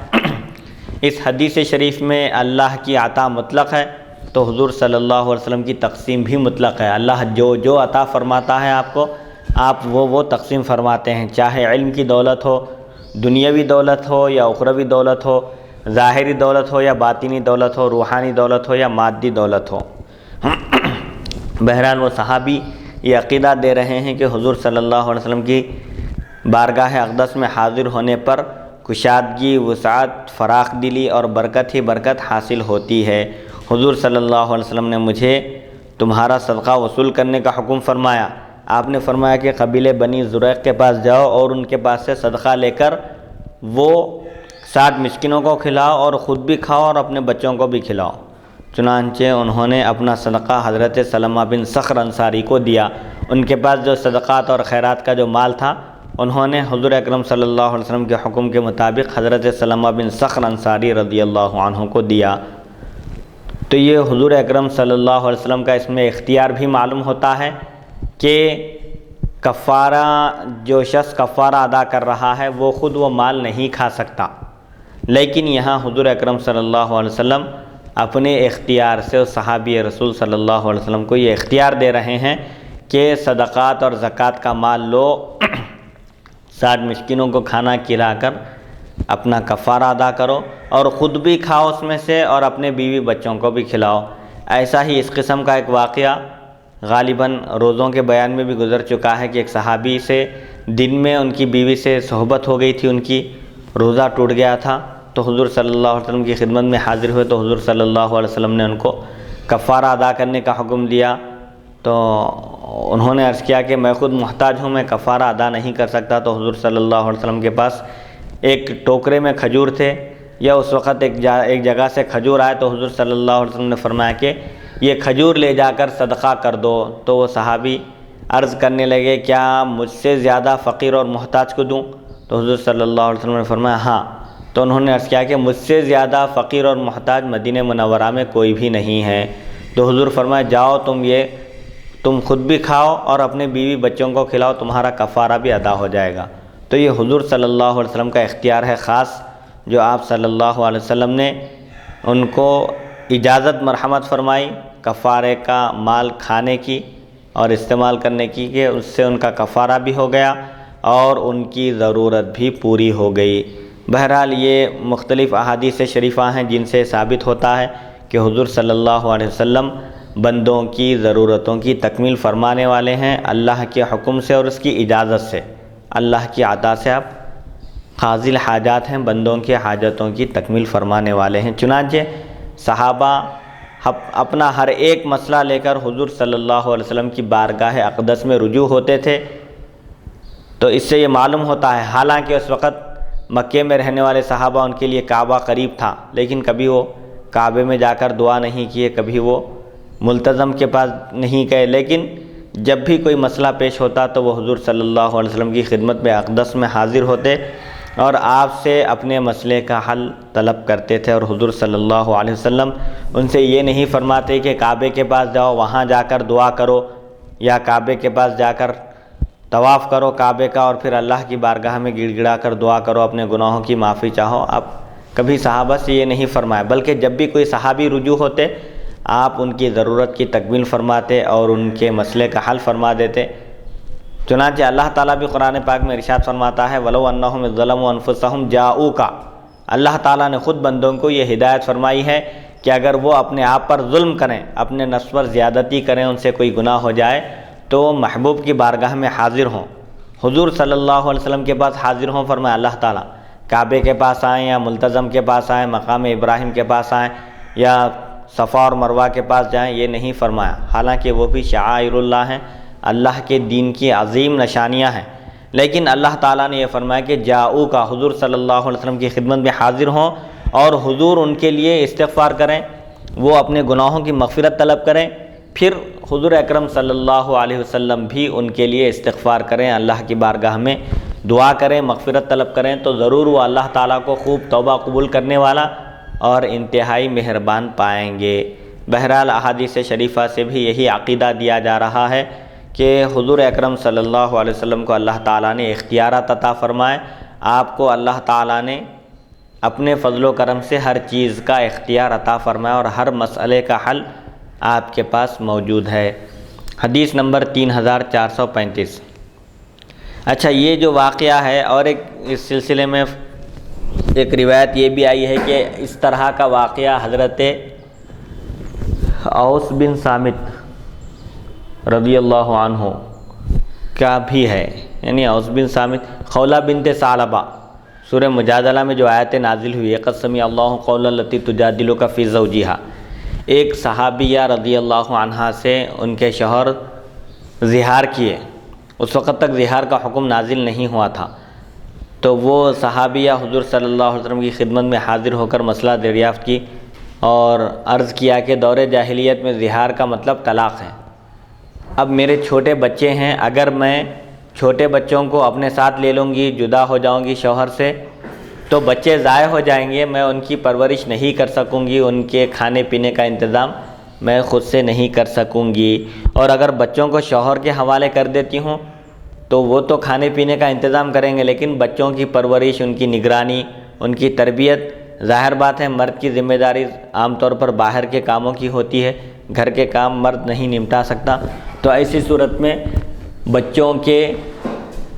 [SPEAKER 1] اس حدیث شریف میں اللہ کی عطا مطلق ہے تو حضور صلی اللہ علیہ وسلم کی تقسیم بھی مطلق ہے۔ اللہ جو عطا فرماتا ہے آپ کو، آپ وہ تقسیم فرماتے ہیں، چاہے علم کی دولت ہو، دنیاوی دولت ہو یا اخروی دولت ہو، ظاہری دولت ہو یا باطنی دولت ہو، روحانی دولت ہو یا مادی دولت ہو۔ بہرحال وہ صحابی یہ عقیدہ دے رہے ہیں کہ حضور صلی اللہ علیہ وسلم کی بارگاہ اقدس میں حاضر ہونے پر کشادگی، وسعت، فراخ دلی اور برکت ہی برکت حاصل ہوتی ہے۔ حضور صلی اللہ علیہ وسلم نے مجھے تمہارا صدقہ وصول کرنے کا حکم فرمایا۔ آپ نے فرمایا کہ قبیلے بنی زریق کے پاس جاؤ اور ان کے پاس سے صدقہ لے کر وہ 60 مسکینوں کو کھلاؤ اور خود بھی کھاؤ اور اپنے بچوں کو بھی کھلاؤ۔ چنانچہ انہوں نے اپنا صدقہ حضرت سلمہ بن صخر انصاری کو دیا۔ ان کے پاس جو صدقات اور خیرات کا جو مال تھا انہوں نے حضور اکرم صلی اللہ علیہ وسلم کے حکم کے مطابق حضرت سلمہ بن صخر انصاری رضی اللہ عنہ کو دیا۔ تو یہ حضور اکرم صلی اللہ علیہ وسلم کا اس میں اختیار بھی معلوم ہوتا ہے کہ کفارہ، جو شخص کفارہ ادا کر رہا ہے وہ خود وہ مال نہیں کھا سکتا، لیکن یہاں حضور اکرم صلی اللہ علیہ وسلم اپنے اختیار سے صحابی رسول صلی اللہ علیہ وسلم کو یہ اختیار دے رہے ہیں کہ صدقات اور زکوٰۃ کا مال لو، 60 مسکینوں کو کھانا کھلا کر اپنا کفارہ ادا کرو اور خود بھی کھاؤ اس میں سے اور اپنے بیوی بچوں کو بھی کھلاؤ۔ ایسا ہی اس قسم کا ایک واقعہ غالباً روزوں کے بیان میں بھی گزر چکا ہے کہ ایک صحابی سے دن میں ان کی بیوی سے صحبت ہو گئی تھی، ان کی روزہ ٹوٹ گیا تھا، تو حضور صلی اللہ علیہ وسلم کی خدمت میں حاضر ہوئے تو حضور صلی اللہ علیہ وسلم نے ان کو کفارہ ادا کرنے کا حکم دیا۔ تو انہوں نے عرض کیا کہ میں خود محتاج ہوں، میں کفارہ ادا نہیں کر سکتا، تو حضور صلی اللہ علیہ وسلم کے پاس ایک ٹوکرے میں کھجور تھے، یا اس وقت ایک جگہ سے کھجور آئے تو حضور صلی اللہ علیہ وسلم نے فرمایا کہ یہ کھجور لے جا کر صدقہ کر دو۔ تو وہ صحابی عرض کرنے لگے کیا مجھ سے زیادہ فقیر اور محتاج کو دوں؟ تو حضور صلی اللہ علیہ وسلم نے فرمایا ہاں۔ تو انہوں نے عرض کیا کہ مجھ سے زیادہ فقیر اور محتاج مدینہ منورہ میں کوئی بھی نہیں ہے۔ تو حضور فرمایا جاؤ تم خود بھی کھاؤ اور اپنے بیوی بچوں کو کھلاؤ، تمہارا کفارہ بھی ادا ہو جائے گا۔ تو یہ حضور صلی اللہ علیہ وسلم کا اختیار ہے خاص، جو آپ صلی اللہ علیہ وسلم نے ان کو اجازت مرحمت فرمائی کفارے کا مال کھانے کی اور استعمال کرنے کی، کہ اس سے ان کا کفارہ بھی ہو گیا اور ان کی ضرورت بھی پوری ہو گئی۔ بہرحال یہ مختلف احادیث شریفہ ہیں جن سے ثابت ہوتا ہے کہ حضور صلی اللہ علیہ وسلم بندوں کی ضرورتوں کی تکمیل فرمانے والے ہیں اللہ کے حکم سے اور اس کی اجازت سے۔ اللہ کی عطا سے آپ قاضی الحاجات ہیں، بندوں کے حاجتوں کی تکمیل فرمانے والے ہیں۔ چنانچہ صحابہ اپنا ہر ایک مسئلہ لے کر حضور صلی اللہ علیہ وسلم کی بارگاہ اقدس میں رجوع ہوتے تھے۔ تو اس سے یہ معلوم ہوتا ہے، حالانکہ اس وقت مکے میں رہنے والے صحابہ ان کے لیے کعبہ قریب تھا، لیکن کبھی وہ کعبے میں جا کر دعا نہیں کیے، کبھی وہ ملتزم کے پاس نہیں گئے، لیکن جب بھی کوئی مسئلہ پیش ہوتا تو وہ حضور صلی اللہ علیہ وسلم کی خدمت میں اقدس میں حاضر ہوتے اور آپ سے اپنے مسئلے کا حل طلب کرتے تھے۔ اور حضور صلی اللہ علیہ وسلم ان سے یہ نہیں فرماتے کہ کعبے کے پاس جاؤ وہاں جا کر دعا کرو، یا کعبے کے پاس جا کر طواف کرو کعبے کا اور پھر اللہ کی بارگاہ میں گڑ گڑا کر دعا کرو، اپنے گناہوں کی معافی چاہو۔ آپ کبھی صحابہ سے یہ نہیں فرمایا، بلکہ جب بھی کوئی صحابی رجوع ہوتے آپ ان کی ضرورت کی تکمیل فرماتے اور ان کے مسئلے کا حل فرما دیتے۔ چنانچہ اللہ تعالیٰ بھی قرآن پاک میں ارشاد فرماتا ہے وَلَوْ أَنَّهُمْ إِذْ ظَلَمُوا أَنفُسَهُمْ جَاءُوكَ۔ اللہ تعالیٰ نے خود بندوں کو یہ ہدایت فرمائی ہے کہ اگر وہ اپنے آپ پر ظلم کریں، اپنے نفس پر زیادتی کریں، ان سے کوئی گناہ ہو جائے تو محبوب کی بارگاہ میں حاضر ہوں، حضور صلی اللہ علیہ وسلم کے پاس حاضر ہوں۔ فرمایا اللہ تعالیٰ کعبے کے پاس آئیں یا ملتزم کے پاس آئیں، مقام ابراہیم کے پاس آئیں یا صفا اور مروہ کے پاس جائیں، یہ نہیں فرمایا، حالانکہ وہ بھی شعائر اللہ ہیں، اللہ کے دین کی عظیم نشانیاں ہیں، لیکن اللہ تعالیٰ نے یہ فرمایا کہ جاؤ کا حضور صلی اللہ علیہ وسلم کی خدمت میں حاضر ہوں اور حضور ان کے لیے استغفار کریں، وہ اپنے گناہوں کی مغفرت طلب کریں، پھر حضور اکرم صلی اللہ علیہ وسلم بھی ان کے لیے استغفار کریں، اللہ کی بارگاہ میں دعا کریں، مغفرت طلب کریں، تو ضرور وہ اللہ تعالیٰ کو خوب توبہ قبول کرنے والا اور انتہائی مہربان پائیں گے۔ بہرحال احادیث شریفہ سے بھی یہی عقیدہ دیا جا رہا ہے کہ حضور اکرم صلی اللہ علیہ وسلم کو اللہ تعالیٰ نے اختیارات عطا فرمائے، آپ کو اللہ تعالیٰ نے اپنے فضل و کرم سے ہر چیز کا اختیار عطا فرمایا اور ہر مسئلے کا حل آپ کے پاس موجود ہے۔ حدیث نمبر 3435۔ اچھا، یہ جو واقعہ ہے اور ایک اس سلسلے میں ایک روایت یہ بھی آئی ہے کہ اس طرح کا واقعہ حضرت اوس بن صامت رضی اللہ عنہ کا بھی ہے، یعنی اوس بن صامت خولہ بنت ثعلبہ، سورہ مجادلہ میں جو آیتیں نازل ہوئی ہے قد سمع اللہ قول التی تجادلک فی زوجہا، ایک صحابیہ رضی اللہ عنہا سے ان کے شوہر زہار کیے، اس وقت تک زہار کا حکم نازل نہیں ہوا تھا، تو وہ صحابیہ حضور صلی اللہ علیہ وسلم کی خدمت میں حاضر ہو کر مسئلہ دریافت کی اور عرض کیا کہ دور جاہلیت میں زہار کا مطلب طلاق ہے۔ اب میرے چھوٹے بچے ہیں، اگر میں چھوٹے بچوں کو اپنے ساتھ لے لوں گی، جدا ہو جاؤں گی شوہر سے، تو بچے ضائع ہو جائیں گے، میں ان کی پرورش نہیں کر سکوں گی، ان کے کھانے پینے کا انتظام میں خود سے نہیں کر سکوں گی، اور اگر بچوں کو شوہر کے حوالے کر دیتی ہوں تو وہ تو کھانے پینے کا انتظام کریں گے، لیکن بچوں کی پرورش، ان کی نگرانی، ان کی تربیت، ظاہر بات ہے مرد کی ذمہ داری عام طور پر باہر کے کاموں کی ہوتی ہے، گھر کے کام مرد نہیں نمٹا سکتا، تو ایسی صورت میں بچوں کے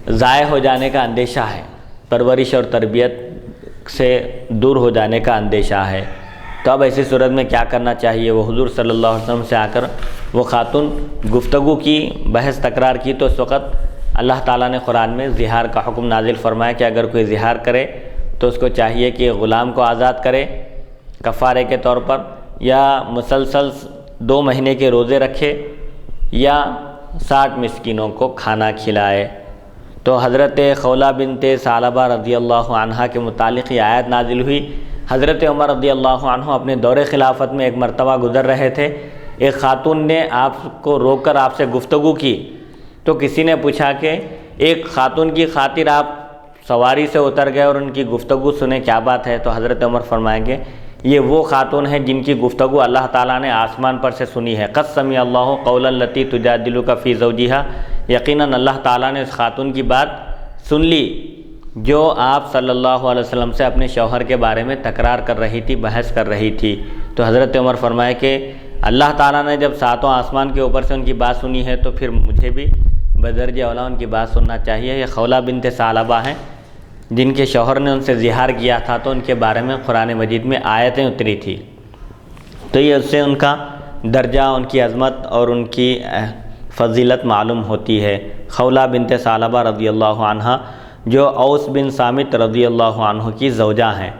[SPEAKER 1] ضائع ہو جانے کا اندیشہ ہے، پرورش اور تربیت سے دور ہو جانے کا اندیشہ ہے۔ تو اب ایسی صورت میں کیا کرنا چاہیے؟ وہ حضور صلی اللہ علیہ وسلم سے آ کر وہ خاتون گفتگو کی، بحث تکرار کی، تو اس وقت اللہ تعالیٰ نے قرآن میں زہار کا حکم نازل فرمایا کہ اگر کوئی زہار کرے تو اس کو چاہیے کہ غلام کو آزاد کرے کفارے کے طور پر، یا مسلسل 2 مہینے کے روزے رکھے، یا 60 مسکینوں کو کھانا کھلائے۔ تو حضرت خولہ بنت ثعلبہ رضی اللہ عنہا کے متعلق یہ آیت نازل ہوئی۔ حضرت عمر رضی اللہ عنہ اپنے دور خلافت میں ایک مرتبہ گزر رہے تھے، ایک خاتون نے آپ کو روک کر آپ سے گفتگو کی، تو کسی نے پوچھا کہ ایک خاتون کی خاطر آپ سواری سے اتر گئے اور ان کی گفتگو سنے، کیا بات ہے؟ تو حضرت عمر فرمائیں گے یہ وہ خاتون ہیں جن کی گفتگو اللہ تعالیٰ نے آسمان پر سے سنی ہے۔ قد سمع اللہ قول التی تجادلک فی زوجہا، یقیناً اللہ تعالیٰ نے اس خاتون کی بات سن لی جو آپ صلی اللہ علیہ وسلم سے اپنے شوہر کے بارے میں تکرار کر رہی تھی، بحث کر رہی تھی۔ تو حضرت عمر فرمائے کہ اللہ تعالیٰ نے جب 7 آسمان کے اوپر سے ان کی بات سنی ہے تو پھر مجھے بھی بدرجہ اولیٰ ان کی بات سننا چاہیے۔ یہ خولہ بنت ثعلبہ ہیں جن کے شوہر نے ان سے زہار کیا تھا، تو ان کے بارے میں قرآن مجید میں آیتیں اتری تھی، تو یہ اس سے ان کا درجہ، ان کی عظمت اور ان کی فضیلت معلوم ہوتی ہے۔ خولہ بنت ثعلبہ رضی اللہ عنہ جو اوس بن صامت رضی اللہ عنہ کی زوجہ ہیں،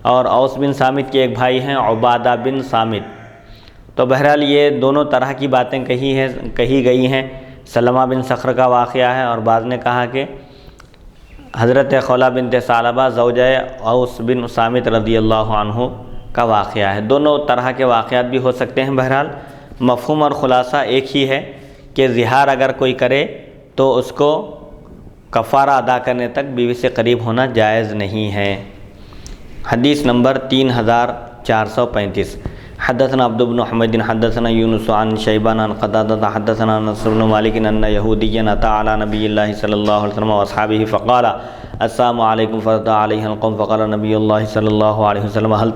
[SPEAKER 1] اور اوس بن صامت کے ایک بھائی ہیں عبادہ بن صامت۔ تو بہرحال یہ دونوں طرح کی باتیں کہی گئی ہیں۔ سلمہ بن صخر کا واقعہ ہے، اور بعض نے کہا کہ حضرت خولہ بنت ثعلبہ زوجہ اوس بن صامت رضی اللہ عنہ کا واقعہ ہے۔ دونوں طرح کے واقعات بھی ہو سکتے ہیں۔ بہرحال مفہوم اور خلاصہ ایک ہی ہے کہ زہار اگر کوئی کرے تو اس کو کفارہ ادا کرنے تک بیوی سے قریب ہونا جائز نہیں ہے۔ حدیث نمبر 3435، حدثنا عبد بن حمید حدثنا یونس عن شیبان عن قتادہ حدثنا انس بن مالک ان یہودیا اتى علی نبی اللہ صلی اللہ علیہ وسلم واصحابہ فقال السلام علیکم فرد علیہ القوم فقال نبی اللہ صلی اللہ علیہ وسلم هل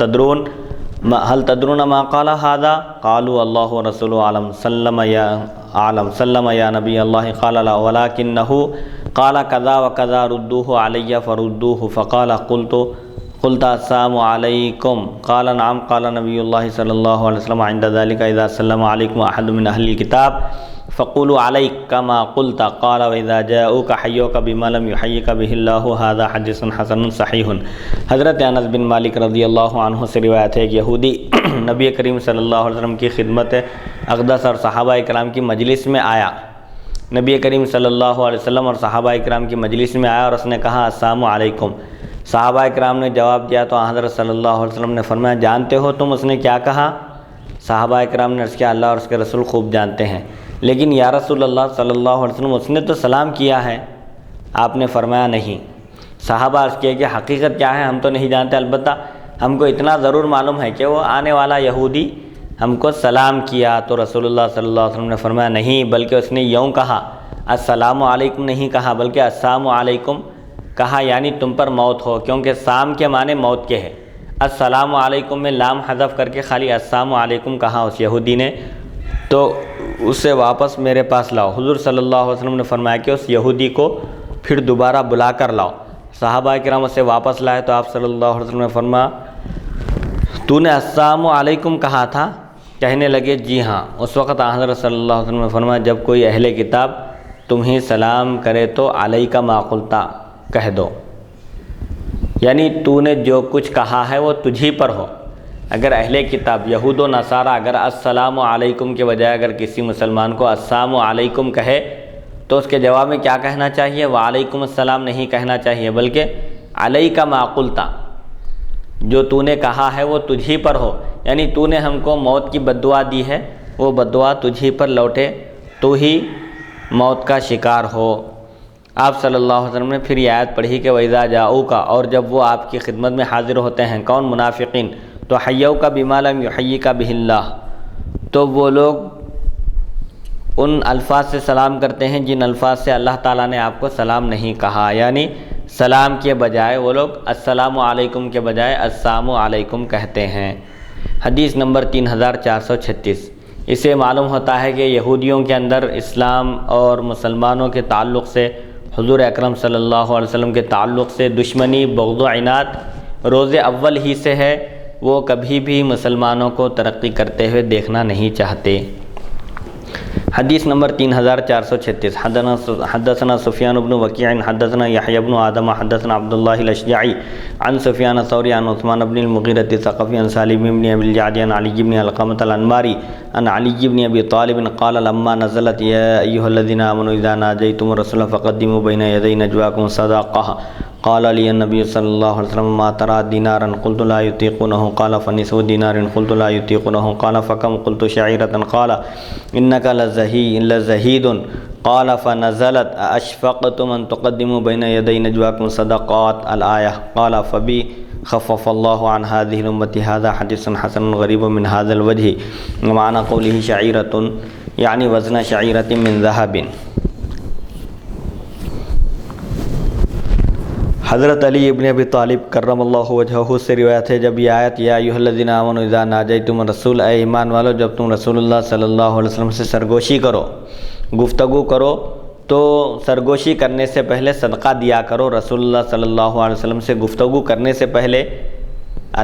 [SPEAKER 1] تدرون ما قال هذا قالوا الله ورسوله اعلم سلم یا نبی اللہ قال لا ولكنه قال كذا وكذا ردوه علی فردوه فقال قلت السلام علیکم قال نعم قال نبی اللہ صلی اللہ علیہ وسلم عند ذلك اذا سلم علیکم احد من اہل الكتاب فقولوا علیک کما قلت قال واذا جاءوك حیوک بما لم یحیک به اللہ هذا حدیث حسن صحیح۔ حضرت انس بن مالک رضی اللہ عنہ سے روایت ہے کہ یہودی نبی کریم صلی اللہ علیہ وسلم کی خدمت اقدس اور صحابہ کرام کی مجلس میں آیا۔ نبی کریم صلی اللہ علیہ وسلم اور صحابہ کرام کی مجلس میں آیا اور اس نے کہا السلام علیکم۔ صحابہ کرام نے جواب دیا تو حضرت صلی اللہ علیہ وسلم نے فرمایا جانتے ہو تم اس نے کیا کہا؟ صحابہ کرام نے عرض کیا اللہ اور اس کے رسول خوب جانتے ہیں، لیکن یا رسول اللہ صلی اللہ علیہ وسلم اس نے تو سلام کیا ہے۔ آپ نے فرمایا نہیں۔ صحابہ عرض کیا کہ حقیقت کیا ہے ہم تو نہیں جانتے، البتہ ہم کو اتنا ضرور معلوم ہے کہ وہ آنے والا یہودی ہم کو سلام کیا۔ تو رسول اللہ صلی اللہ علیہ وسلم نے فرمایا نہیں، بلکہ اس نے یوں کہا السلام علیکم نہیں کہا بلکہ السلام علیکم کہا، یعنی تم پر موت ہو، کیونکہ سام کے معنی موت کے ہے۔ السلام علیکم میں لام حذف کر کے خالی السلام علیکم کہا اس یہودی نے، تو اسے واپس میرے پاس لاؤ۔ حضور صلی اللہ علیہ وسلم نے فرمایا کہ اس یہودی کو پھر دوبارہ بلا کر لاؤ۔ صحابہ کرام اسے واپس لائے تو آپ صلی اللہ علیہ وسلم نے فرمایا تو نے السلام علیکم کہا تھا؟ کہنے لگے جی ہاں۔ اس وقت حضرت صلی اللہ علیہ وسلم نے فرمایا جب کوئی اہل کتاب تمہیں سلام کرے تو علیک ما قلتا کہہ دو، یعنی تو نے جو کچھ کہا ہے وہ تجھی پر ہو۔ اگر اہل کتاب یہود و نصارہ اگر السلام علیکم کے بجائے اگر کسی مسلمان کو السلام علیکم کہے تو اس کے جواب میں کیا کہنا چاہیے؟ وعلیکم السلام نہیں کہنا چاہیے، بلکہ علیک ما قلتا، جو تو نے کہا ہے وہ تجھی پر ہو، یعنی تو نے ہم کو موت کی بد دعا دی ہے، وہ بد دعا تجھی پر لوٹے، تو ہی موت کا شکار ہو۔ آپ صلی اللہ علیہ وسلم نے پھر یہ آیت پڑھی کہ وَإِذَا جَاءُوكَ، اور جب وہ آپ کی خدمت میں حاضر ہوتے ہیں، کون؟ منافقین، تو حَيَّوْكَ بِمَا لَمْ يُحَيِّكَ بِهِ اللَّهُ، تو وہ لوگ ان الفاظ سے سلام کرتے ہیں جن الفاظ سے اللہ تعالیٰ نے آپ کو سلام نہیں کہا، یعنی سلام کے بجائے وہ لوگ السلام علیکم کے بجائے السلام علیکم کہتے ہیں۔ حدیث نمبر 3436، اسے معلوم ہوتا ہے کہ یہودیوں کے اندر اسلام اور مسلمانوں کے تعلق سے، حضور اکرم صلی اللہ علیہ وسلم کے تعلق سے دشمنی، بغض و عناد روز اول ہی سے ہے، وہ کبھی بھی مسلمانوں کو ترقی کرتے ہوئے دیکھنا نہیں چاہتے۔ حدیث نمبر 3436 حدثنا سفیان بن وکیع حدثنا یحیی بن آدم حدثنا عبد اللہ الاشجعی عن سفیان الثوری عن عثمان بن المغیرۃ الثقفی عن سالم بن ابی الجعد عن علی بن علقمۃ الانماری عن علی بن ابی طالب قال لما نزلت یا ایھا الذین آمنوا اذا ناجیتم الرسول فقدموا بین یدی نجواکم صدقہ قال لي النبي صلى الله عليه وسلم ما ترى دينارا قلت لا يطيقونه قال فنصف دينار قلت لا يطيقونه قال فكم قلت شعيرة قال إنك لزهيد قال فنزلت أشفقتم أن تقدموا بين يدي نجواكم صدقات الآية قال فبي خفف الله عن هذه الأمة هذا حديث حسن غريب من هذا الوجه ومعنى قوله شعيرة يعني وزن شعيرة من ذهب۔ حضرت علی ابن ابی طالب کرم اللہ وجہہ سے روایت ہے، جب یہ آیت یا ایھا الذین آمنوا اذا ناجیتم الرسول، اے ایمان والو جب تم رسول اللہ صلی اللہ علیہ وسلم سے سرگوشی کرو، گفتگو کرو، تو سرگوشی کرنے سے پہلے صدقہ دیا کرو۔ رسول اللہ صلی اللہ علیہ وسلم سے گفتگو کرنے سے پہلے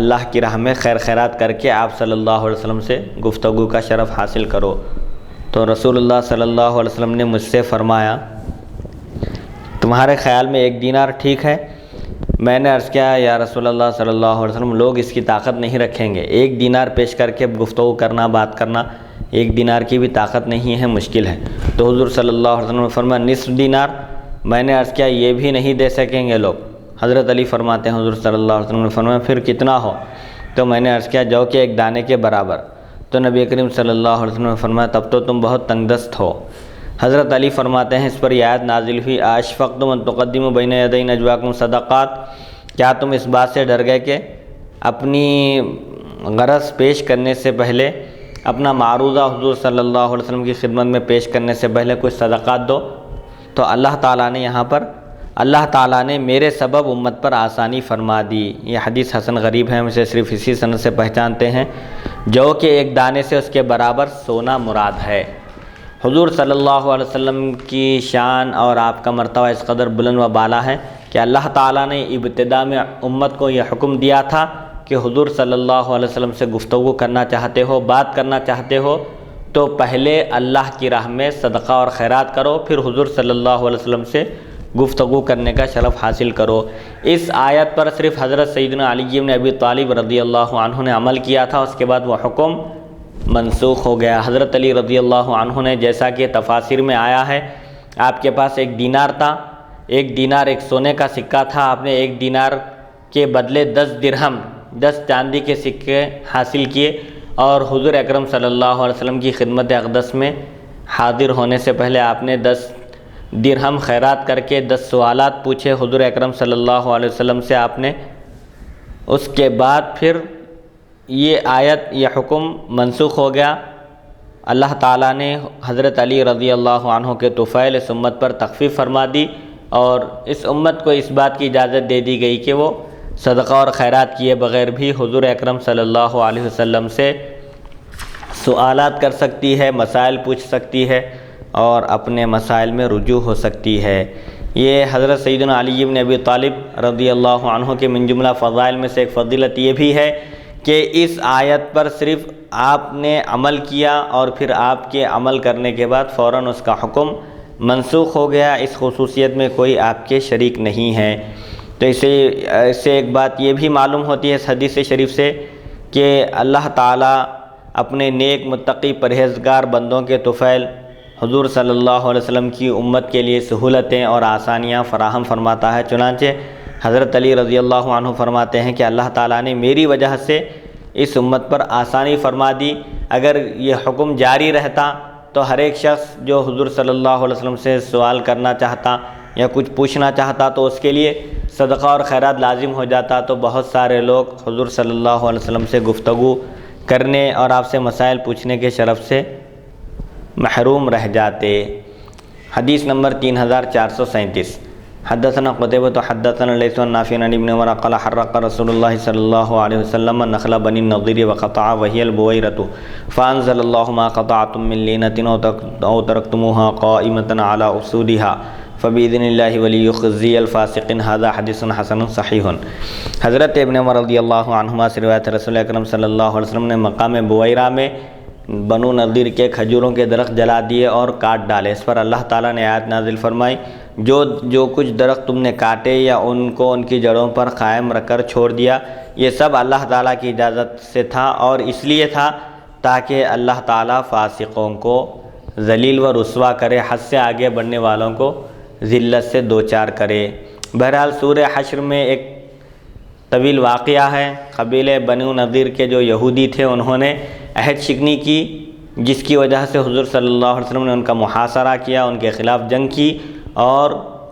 [SPEAKER 1] اللہ کی راہ میں خیر خیرات کر کے آپ صلی اللہ علیہ وسلم سے گفتگو کا شرف حاصل کرو۔ تو رسول اللہ صلی اللہ علیہ وسلم نے مجھ سے فرمایا تمہارے خیال میں 1 دینار ٹھیک ہے؟ میں نے عرض کیا یا رسول اللہ صلی اللہ علیہ وسلم لوگ اس کی طاقت نہیں رکھیں گے، 1 دینار پیش کر کے گفتگو کرنا، بات کرنا، 1 دینار کی بھی طاقت نہیں ہے، مشکل ہے۔ تو حضور صلی اللہ علیہ وسلم نے فرمایا نصف دینار۔ میں نے عرض کیا یہ بھی نہیں دے سکیں گے لوگ؟ حضرت علی فرماتے ہیں حضور صلی اللہ علیہ وسلم نے فرمایا پھر کتنا ہو؟ تو میں نے عرض کیا جو کہ 1 دانے کے برابر۔ تو نبی کریم صلی اللہ علیہ وسلم نے فرمایا تب تو تم بہت تنگ دست ہو۔ حضرت علی فرماتے ہیں اس پر یہ آیت نازل ہوئی اشفقتم ان تقدموا بین یدی نجواکم صدقات، کیا تم اس بات سے ڈر گئے کہ اپنی غرض پیش کرنے سے پہلے، اپنا معروضہ حضور صلی اللہ علیہ وسلم کی خدمت میں پیش کرنے سے پہلے کچھ صدقات دو؟ تو اللہ تعالیٰ نے یہاں پر اللہ تعالیٰ نے میرے سبب امت پر آسانی فرما دی۔ یہ حدیث حسن غریب ہے، ہم اسے صرف اسی سند سے پہچانتے ہیں، جو کہ 1 دانے سے اس کے برابر سونا مراد ہے۔ حضور صلی اللہ علیہ وسلم کی شان اور آپ کا مرتبہ اس قدر بلند و بالا ہے کہ اللہ تعالیٰ نے ابتدا میں امت کو یہ حکم دیا تھا کہ حضور صلی اللہ علیہ وسلم سے گفتگو کرنا چاہتے ہو، بات کرنا چاہتے ہو تو پہلے اللہ کی راہ میں صدقہ اور خیرات کرو، پھر حضور صلی اللہ علیہ وسلم سے گفتگو کرنے کا شرف حاصل کرو۔ اس آیت پر صرف حضرت سیدنا علی بن ابی طالب رضی اللہ عنہ نے عمل کیا تھا، اس کے بعد وہ حکم منسوخ ہو گیا۔ حضرت علی رضی اللہ عنہ نے، جیسا کہ تفاسیر میں آیا ہے، آپ کے پاس 1 دینار تھا، 1 دینار ایک سونے کا سکہ تھا، آپ نے 1 دینار کے بدلے 10 درہم، 10 چاندی کے سکے حاصل کیے اور حضور اکرم صلی اللہ علیہ وسلم کی خدمت اقدس میں حاضر ہونے سے پہلے آپ نے 10 درہم خیرات کر کے 10 سوالات پوچھے حضور اکرم صلی اللہ علیہ وسلم سے آپ نے۔ اس کے بعد پھر یہ آیت، یہ حکم منسوخ ہو گیا۔ اللہ تعالیٰ نے حضرت علی رضی اللہ عنہ کے طفیل اس امت پر تخفیف فرما دی اور اس امت کو اس بات کی اجازت دے دی گئی کہ وہ صدقہ اور خیرات کیے بغیر بھی حضور اکرم صلی اللہ علیہ وسلم سے سوالات کر سکتی ہے، مسائل پوچھ سکتی ہے اور اپنے مسائل میں رجوع ہو سکتی ہے۔ یہ حضرت سیدنا علی بن ابی طالب رضی اللہ عنہ کے من جملہ فضائل میں سے ایک فضیلت یہ بھی ہے کہ اس آیت پر صرف آپ نے عمل کیا اور پھر آپ کے عمل کرنے کے بعد فوراً اس کا حکم منسوخ ہو گیا، اس خصوصیت میں کوئی آپ کے شریک نہیں ہے۔ تو اسے ایک بات یہ بھی معلوم ہوتی ہے اس حدیث شریف سے کہ اللہ تعالیٰ اپنے نیک متقی پرہیزگار بندوں کے طفیل حضور صلی اللہ علیہ وسلم کی امت کے لیے سہولتیں اور آسانیاں فراہم فرماتا ہے۔ چنانچہ حضرت علی رضی اللہ عنہ فرماتے ہیں کہ اللہ تعالیٰ نے میری وجہ سے اس امت پر آسانی فرما دی۔ اگر یہ حکم جاری رہتا تو ہر ایک شخص جو حضور صلی اللہ علیہ وسلم سے سوال کرنا چاہتا یا کچھ پوچھنا چاہتا تو اس کے لیے صدقہ اور خیرات لازم ہو جاتا، تو بہت سارے لوگ حضور صلی اللہ علیہ وسلم سے گفتگو کرنے اور آپ سے مسائل پوچھنے کے شرف سے محروم رہ جاتے۔ حدیث نمبر 3437 حدثنا قتيبة حدثنا ليث عن نافع عن ابن عمر قال حرق رسول الله صلى الله عليه وسلم نخل بني النضير وقطع وهي البويرة فأنزل الله ما قطعتم من لينة أو تركتموها قائمة على أصولها فبإذن اللہ ولیخزی الفاسقین ھذا حدیث حسن صحیح۔ حضرت ابن عمر رضی اللہ عنہما سے روایت رسول اکرم صلی اللہ علیہ وسلم نے مقام بویرہ میں بنو نضیر کے کھجوروں کے درخت جلا دیے اور کاٹ ڈالے۔ اس پر اللہ تعالیٰ نے آیت نازل فرمائی، جو کچھ درخت تم نے کاٹے یا ان کو ان کی جڑوں پر قائم رکھ کر چھوڑ دیا، یہ سب اللہ تعالیٰ کی اجازت سے تھا اور اس لیے تھا تاکہ اللہ تعالیٰ فاسقوں کو ذلیل و رسوا کرے، حد سے آگے بڑھنے والوں کو ذلت سے دوچار کرے۔ بہرحال سورہ حشر میں ایک طویل واقعہ ہے۔ قبیلہ بنو نضیر کے جو یہودی تھے انہوں نے عہد شکنی کی، جس کی وجہ سے حضور صلی اللہ علیہ وسلم نے ان کا محاصرہ کیا، ان کے خلاف جنگ کی اور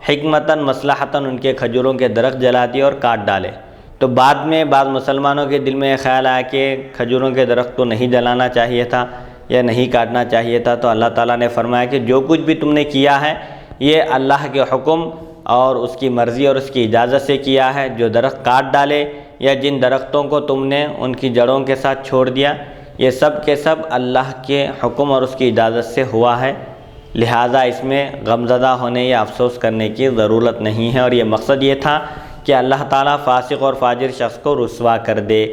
[SPEAKER 1] حکمتاً مصلحتاً ان کے کھجوروں کے درخت جلا دیے اور کاٹ ڈالے۔ تو بعد میں بعض مسلمانوں کے دل میں خیال آیا کہ کھجوروں کے درخت کو نہیں جلانا چاہیے تھا یا نہیں کاٹنا چاہیے تھا، تو اللہ تعالیٰ نے فرمایا کہ جو کچھ بھی تم نے کیا ہے یہ اللہ کے حکم اور اس کی مرضی اور اس کی اجازت سے کیا ہے۔ جو درخت کاٹ ڈالے یا جن درختوں کو تم نے ان کی جڑوں کے ساتھ چھوڑ دیا، یہ سب کے سب اللہ کے حکم اور اس کی اجازت سے ہوا ہے، لہٰذا اس میں غمزدہ ہونے یا افسوس کرنے کی ضرورت نہیں ہے۔ اور یہ مقصد یہ تھا کہ اللہ تعالیٰ فاسق اور فاجر شخص کو رسوا کر دے۔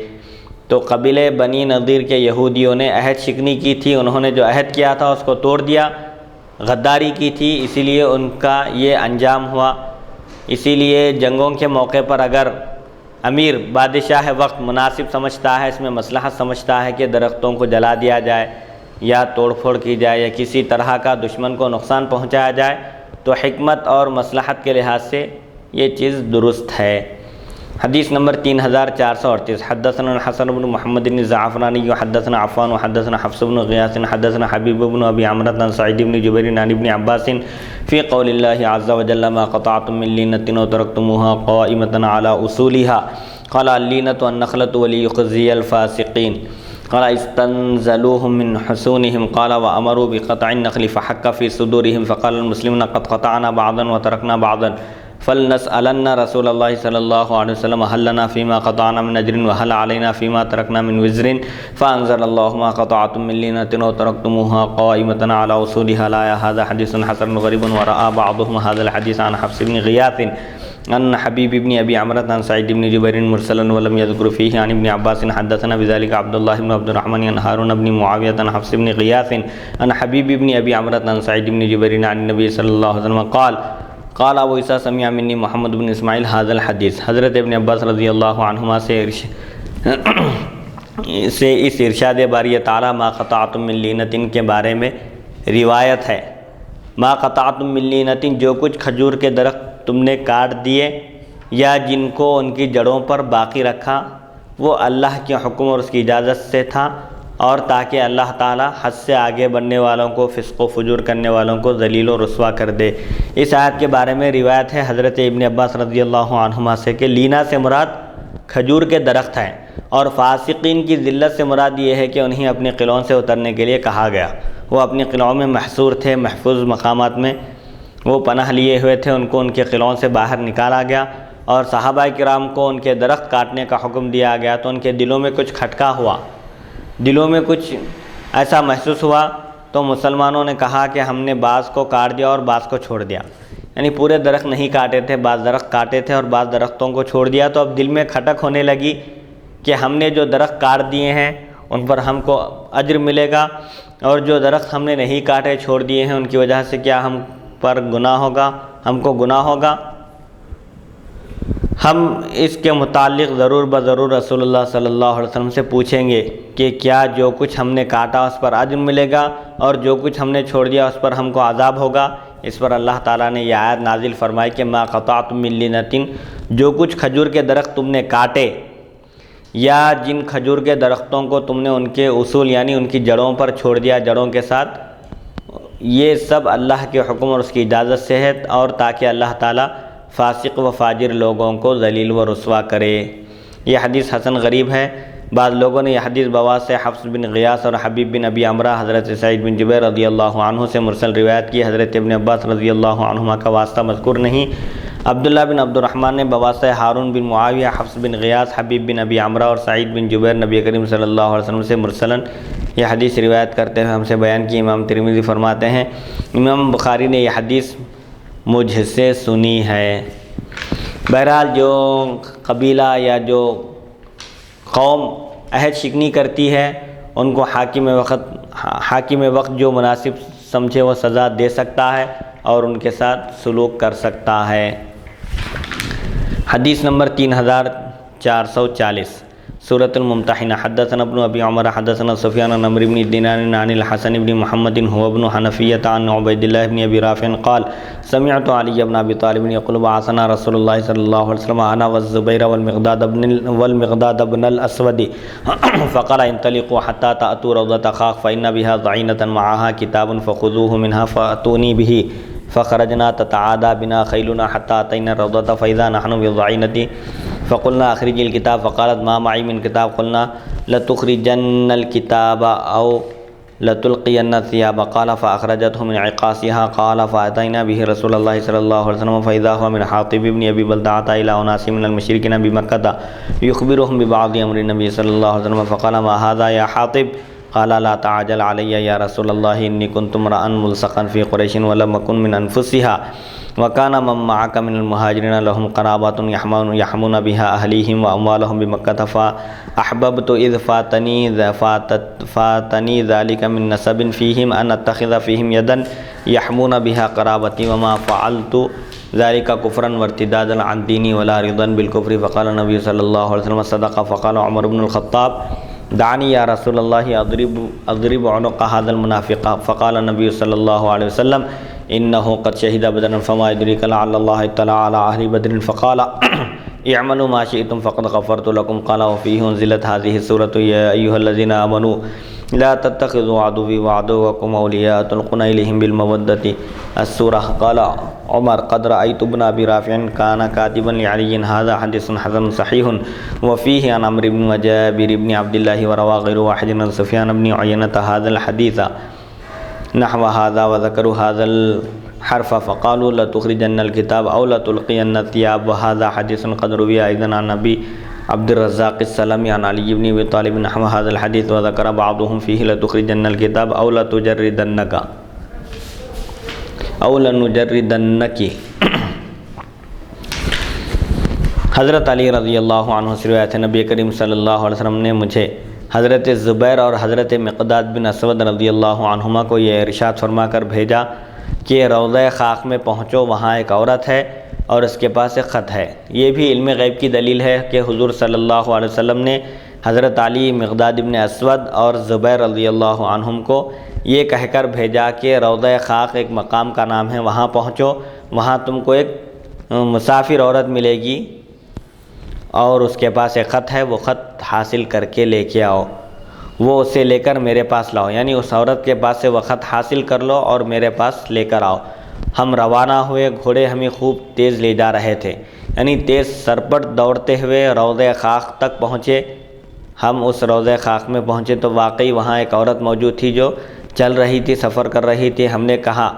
[SPEAKER 1] تو قبیلہ بنی نضیر کے یہودیوں نے عہد شکنی کی تھی، انہوں نے جو عہد کیا تھا اس کو توڑ دیا، غداری کی تھی، اسی لیے ان کا یہ انجام ہوا۔ اسی لیے جنگوں کے موقع پر اگر امیر بادشاہ وقت مناسب سمجھتا ہے، اس میں مصلحت سمجھتا ہے کہ درختوں کو جلا دیا جائے یا توڑ پھوڑ کی جائے یا کسی طرح کا دشمن کو نقصان پہنچایا جائے، تو حکمت اور مصلحت کے لحاظ سے یہ چیز درست ہے۔ حدیث نمبر 3438، حدثنا الحسن بن محمد الزعفرانی حدثنا عفان وحدثنا حفص بن غیاث حدثنا حبیب بن ابی عمرة عن سعید بن جبیر عن ابن عباس فی قول اللہ عز وجل ما قطعتم من لینة وترکتموها قائمة على اصولها قال اللینة النخلة وليخزي الفاسقین قال استنزلوهم من حصونهم قال وامروا بقطع النخل فحك في صدورهم فقال المسلمون قد قطعنا بعضا وتركنا بعضا فلنسألن رسول اللہ صلی اللہ علیہ وسلم هل لنا فيما قطعنا من اجر وهل علينا فيما تركنا من وزر فانزل الله ما قطعتم من لینة وتركتموها قائمة على اصولها لا هذا حدیث حسن غریب ورأى بعضهم هذا الحديث عن حفص بن غیاث عن حبیب بن ابی عمرة عن سعید بن جبیر مرسلا ولم يذكر فيه عن ابن عباس حدثنا بذلك عبد الله بن عبد الرحمن عن هارون بن معاویة عن حفص بن غیاث عن حبیب بن ابی عمرة عن سعید بن جبیر عن النبي صلی اللہ علیہ وسلم قال ابو عیسیٰ سمع منی محمد بن اسماعیل هذا الحدیث۔ حضرت ابن عباس رضی اللہ عنہما سے اس ارشاد باری تعالیٰ ما قطعتم من لینة کے بارے میں روایت ہے، ما قطعتم من لینة، جو کچھ کھجور کے درخت تم نے کاٹ دیے یا جن کو ان کی جڑوں پر باقی رکھا، وہ اللہ کے حکم اور اس کی اجازت سے تھا، اور تاکہ اللہ تعالیٰ حد سے آگے بڑھنے والوں کو، فسق و فجور کرنے والوں کو ذلیل و رسوا کر دے۔ اس آیت کے بارے میں روایت ہے حضرت ابن عباس رضی اللہ عنہما سے کہ لینا سے مراد کھجور کے درخت ہیں، اور فاسقین کی ذلت سے مراد یہ ہے کہ انہیں اپنے قلعوں سے اترنے کے لیے کہا گیا۔ وہ اپنے قلعوں میں محصور تھے، محفوظ مقامات میں وہ پناہ لیے ہوئے تھے، ان کو ان کے قلعوں سے باہر نکالا گیا، اور صحابہ کرام کو ان کے درخت کاٹنے کا حکم دیا گیا، تو ان کے دلوں میں کچھ کھٹکا ہوا، دلوں میں کچھ ایسا محسوس ہوا، تو مسلمانوں نے کہا کہ ہم نے بعض کو کاٹ دیا اور بعض کو چھوڑ دیا، یعنی پورے درخت نہیں کاٹے تھے، بعض درخت کاٹے تھے اور بعض درختوں کو چھوڑ دیا۔ تو اب دل میں کھٹک ہونے لگی کہ ہم نے جو درخت کاٹ دیے ہیں ان پر ہم کو اجر ملے گا، اور جو درخت ہم نے نہیں کاٹے چھوڑ دیے ہیں ان کی وجہ سے کیا ہم پر گناہ ہوگا، ہم کو گناہ ہوگا۔ ہم اس کے متعلق ضرور بضرور رسول اللہ صلی اللہ علیہ وسلم سے پوچھیں گے کہ کیا جو کچھ ہم نے کاٹا اس پر اجر ملے گا اور جو کچھ ہم نے چھوڑ دیا اس پر ہم کو عذاب ہوگا۔ اس پر اللہ تعالیٰ نے یہ آیت نازل فرمائی کہ ما قطعتم من لینة، جو کچھ کھجور کے درخت تم نے کاٹے یا جن کھجور کے درختوں کو تم نے ان کے اصول یعنی ان کی جڑوں پر چھوڑ دیا، جڑوں کے ساتھ، یہ سب اللہ کے حکم اور اس کی اجازت سے ہے، اور تاکہ اللہ تعالیٰ فاسق و فاجر لوگوں کو ذلیل و رسوا کرے۔ یہ حدیث حسن غریب ہے۔ بعض لوگوں نے یہ حدیث بواسطہ حفص بن غیاث اور حبیب بن ابی عمرہ حضرت سعید بن جبیر رضی اللہ عنہ سے مرسل روایت کی۔ حضرت ابن عباس رضی اللہ عنہما کا واسطہ مذکور نہیں۔ عبداللہ بن عبد الرحمن نے بواسطہ ہارون بن معاویہ، حفص بن غیاث، حبیب بن ابی عمرہ اور سعید بن جبیر نبی کریم صلی اللہ علیہ وسلم سے مرسلاً یہ حدیث روایت کرتے ہوئے ہم سے بیان کی۔ امام ترمذی فرماتے ہیں، امام بخاری نے یہ حدیث مجھ سے سنی ہے۔ بہرحال جو قبیلہ یا جو قوم عہد شکنی کرتی ہے ان کو حاکم وقت جو مناسب سمجھے وہ سزا دے سکتا ہے اور ان کے ساتھ سلوک کر سکتا ہے۔ حدیث نمبر 3440 سورۃ الممتحنہ۔ حدثنا ابن ابی عمر حدثنا سفیان عن عمرو بن دینار عن الحسن بن محمد هو ابن حنفیۃ عن عبید اللہ بن ابی رافع قال سمعت علی بن ابی طالب یقول بعثنا رسول اللہ صلی اللہ علیہ وسلم انا والزبیر والمقداد بن الاسود فقال انطلقوا حتى تأتوا روضة خاخ فإن بها ضعینة معها کتاب فخذوه منها فأتونی به فخرجنا تتعادى بنا خیلنا حتى أتينا الروضة فإذا نحن بالضعینة فقلنا اخرج الكتاب فقالت ما معي من كتاب قلنا لتخرجن الكتاب او لتلقين الثياب قال فاخرجته من عقاصها قال فاتينا به رسول الله صلى الله عليه وسلم فاذا هو من حاطب بن ابي بلتعه الى اناس من المشركين بمكه يخبرهم ببعض امر النبي صلى الله عليه وسلم فقال ما هذا يا حاطب قال لا تعجل علي يا رسول الله اني كنت امرا ملصقا في قريش ولم اكن من انفسها وكان من معك من المهاجرين لهم قرابات يحمون بها أهليهم وأموالهم بمكة فأحببت إذ فاتني ذلك من نسب فيهم أن أتخذ فيهم يدا يحمون بها قرابتي وما فعلت ذلك كفرا وارتدادا عن ديني ولا رضا بالكفر فقال النبي صلى الله عليه وسلم صدق فقال عمر بن الخطاب دعني يا رسول الله أضرب عنق هذا المنافق فقال النبي صلى الله عليه وسلم إنه قد شهد بدرا فما يدريك لعل الله اطلع على أهل بدر فقال اعملوا ما شئتم فقد غفرت لكم قال وفيه أنزلت هذه السورة يا أيها الذين آمنوا لا تتخذوا عدوي وعدوكم أولياء تلقون إليهم بالمودة السورة قال عمر قد رأيت ابن أبي رافع كان كاتبا لعلي هذا حديث حسن صحيح وفيه عن عمرو بن وجابر بن عبد الله وروى غير واحد عن سفيان بن عيينة هذا الحديث نحو هذا وذكروا هذا الحرف فقالوا لا تخرجن الكتاب أو لا تلقين الثياب وهذا حديث قد روي أيضا عن أبي عبد الرزاق السلمي عن علي بن أبي طالب نحو هذا الحديث وذكر بعضهم فيه لا تخرجن الكتاب أو لا تجردنك أو لنجردنك۔ حضرت علی رضی اللہ عنہ سے روایت ہے نبی کریم صلی اللہ علیہ وسلم نے مجھے حضرت زبیر اور حضرت مقداد بن اسود رضی اللہ عنہما کو یہ ارشاد فرما کر بھیجا کہ روضہ خاک میں پہنچو، وہاں ایک عورت ہے اور اس کے پاس ایک خط ہے۔ یہ بھی علم غیب کی دلیل ہے کہ حضور صلی اللہ علیہ وسلم نے حضرت علی، مقداد بن اسود اور زبیر رضی اللہ عنہم کو یہ کہہ کر بھیجا کہ روضہ خاک ایک مقام کا نام ہے، وہاں پہنچو، وہاں تم کو ایک مسافر عورت ملے گی اور اس کے پاس ایک خط ہے، وہ خط حاصل کر کے لے کے آؤ، وہ اسے لے کر میرے پاس لاؤ، یعنی اس عورت کے پاس سے وہ خط حاصل کر لو اور میرے پاس لے کر آؤ۔ ہم روانہ ہوئے، گھوڑے ہمیں خوب تیز لے جا رہے تھے، یعنی تیز سرپٹ دوڑتے ہوئے روضہ خاک تک پہنچے۔ ہم اس روضہ خاک میں پہنچے تو واقعی وہاں ایک عورت موجود تھی جو چل رہی تھی، سفر کر رہی تھی۔ ہم نے کہا،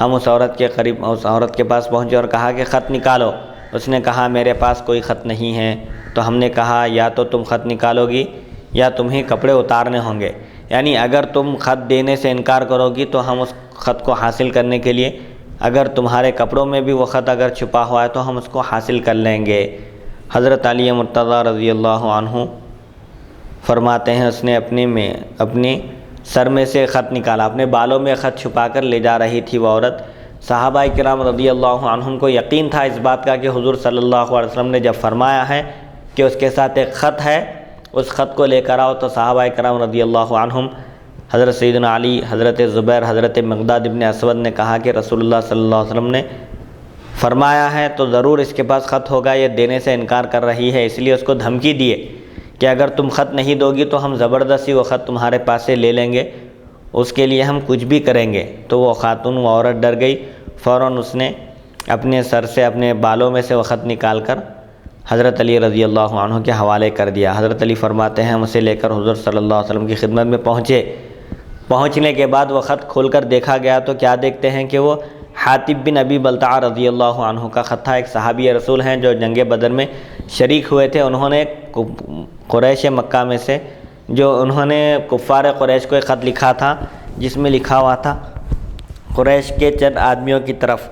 [SPEAKER 1] ہم اس عورت کے قریب، اس عورت کے پاس پہنچے اور کہا کہ خط نکالو۔ اس نے کہا میرے پاس کوئی خط نہیں ہے۔ تو ہم نے کہا یا تو تم خط نکالو گی یا تمہیں کپڑے اتارنے ہوں گے، یعنی اگر تم خط دینے سے انکار کرو گی تو ہم اس خط کو حاصل کرنے کے لیے، اگر تمہارے کپڑوں میں بھی وہ خط اگر چھپا ہوا ہے تو ہم اس کو حاصل کر لیں گے۔ حضرت علی مرتضیٰ رضی اللہ عنہ فرماتے ہیں اس نے اپنے سر میں سے خط نکالا، اپنے بالوں میں خط چھپا کر لے جا رہی تھی وہ عورت۔ صحابہ کرام رضی اللہ عنہم کو یقین تھا اس بات کا کہ حضور صلی اللہ علیہ وسلم نے جب فرمایا ہے کہ اس کے ساتھ ایک خط ہے، اس خط کو لے کر آؤ، تو صحابہ کرام رضی اللہ عنہم، حضرت سیدنا علی، حضرت زبیر، حضرت مقداد ابن اسود نے کہا کہ رسول اللہ صلی اللہ علیہ وسلم نے فرمایا ہے تو ضرور اس کے پاس خط ہوگا، یہ دینے سے انکار کر رہی ہے، اس لیے اس کو دھمکی دیے کہ اگر تم خط نہیں دو گی تو ہم زبردستی وہ خط تمہارے پاس سے لے لیں گے، اس کے لیے ہم کچھ بھی کریں گے۔ تو وہ خاتون، وہ عورت ڈر گئی، فوراً اس نے اپنے سر سے، اپنے بالوں میں سے وہ خط نکال کر حضرت علی رضی اللہ عنہ کے حوالے کر دیا۔ حضرت علی فرماتے ہیں ہم اسے لے کر حضور صلی اللہ علیہ وسلم کی خدمت میں پہنچے۔ پہنچنے کے بعد وہ خط کھول کر دیکھا گیا تو کیا دیکھتے ہیں کہ وہ حاطب بن ابی بلتعہ رضی اللہ عنہ کا خط تھا، ایک صحابی رسول ہیں جو جنگ بدر میں شریک ہوئے تھے۔ انہوں نے قریش مکہ میں سے، جو انہوں نے کفار قریش کو ایک خط لکھا تھا جس میں لکھا ہوا تھا قریش کے چند آدمیوں کی طرف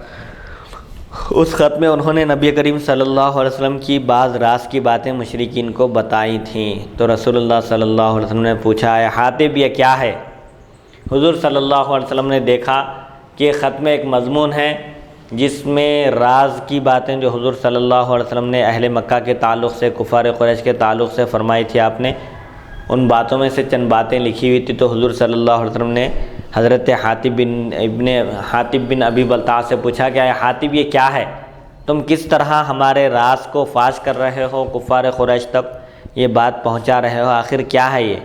[SPEAKER 1] اس خط میں انہوں نے نبی کریم صلی اللہ علیہ وسلم کی بعض راز کی باتیں مشرکین کو بتائی تھیں، تو رسول اللہ صلی اللہ علیہ وسلم نے پوچھا ہے حاتب یہ کیا ہے؟ حضور صلی اللہ علیہ وسلم نے دیکھا کہ خط میں ایک مضمون ہے جس میں راز کی باتیں جو حضور صلی اللہ علیہ وسلم نے اہل مکہ کے تعلق سے، کفار قریش کے تعلق سے فرمائی تھی آپ نے، ان باتوں میں سے چند باتیں لکھی ہوئی تھی۔ تو حضور صلی اللہ علیہ وسلم نے حضرت حاتب بن ابی بلتع سے پوچھا کہ اے حاتب یہ کیا ہے؟ تم کس طرح ہمارے راز کو فاش کر رہے ہو، کفار قریش تک یہ بات پہنچا رہے ہو، آخر کیا ہے یہ؟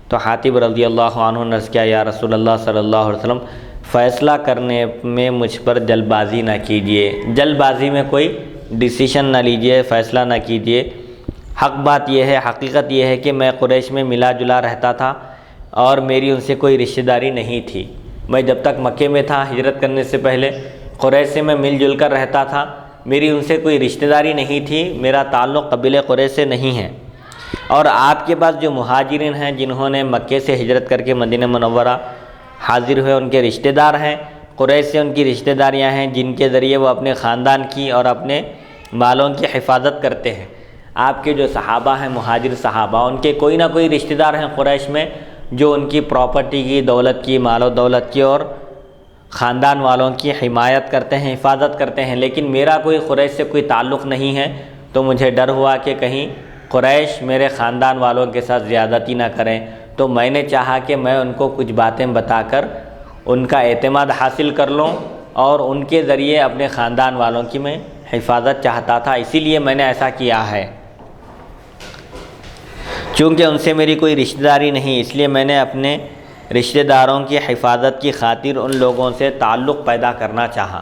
[SPEAKER 1] تو حاتب رضی اللہ عنہ نے عرض کیا یا رسول اللہ صلی اللہ علیہ وسلم فیصلہ کرنے میں مجھ پر جلد بازی نہ کیجیے، جلد بازی میں کوئی ڈیسیشن نہ لیجیے، فیصلہ نہ کیجیے۔ حق بات یہ ہے، حقیقت یہ ہے کہ میں قریش میں ملا جلا رہتا تھا اور میری ان سے کوئی رشتہ داری نہیں تھی۔ میں جب تک مکے میں تھا ہجرت کرنے سے پہلے قریش سے میں مل جل کر رہتا تھا، میری ان سے کوئی رشتہ داری نہیں تھی، میرا تعلق قبیلہ قریش سے نہیں ہے۔ اور آپ کے پاس جو مہاجرین ہیں جنہوں نے مکے سے ہجرت کر کے مدینہ منورہ حاضر ہوئے، ان کے رشتہ دار ہیں، قریش سے ان کی رشتہ داریاں ہیں جن کے ذریعے وہ اپنے خاندان کی اور اپنے مالوں کی حفاظت کرتے ہیں۔ آپ کے جو صحابہ ہیں، مہاجر صحابہ، ان کے کوئی نہ کوئی رشتہ دار ہیں قریش میں جو ان کی پراپرٹی کی، دولت کی، مال و دولت کی اور خاندان والوں کی حمایت کرتے ہیں، حفاظت کرتے ہیں، لیکن میرا کوئی قریش سے کوئی تعلق نہیں ہے۔ تو مجھے ڈر ہوا کہ کہیں قریش میرے خاندان والوں کے ساتھ زیادتی نہ کریں، تو میں نے چاہا کہ میں ان کو کچھ باتیں بتا کر ان کا اعتماد حاصل کر لوں اور ان کے ذریعے اپنے خاندان والوں کی میں حفاظت چاہتا تھا، اسی لیے میں نے ایسا کیا ہے۔ چونکہ ان سے میری کوئی رشتہ داری نہیں، اس لیے میں نے اپنے رشتہ داروں کی حفاظت کی خاطر ان لوگوں سے تعلق پیدا کرنا چاہا،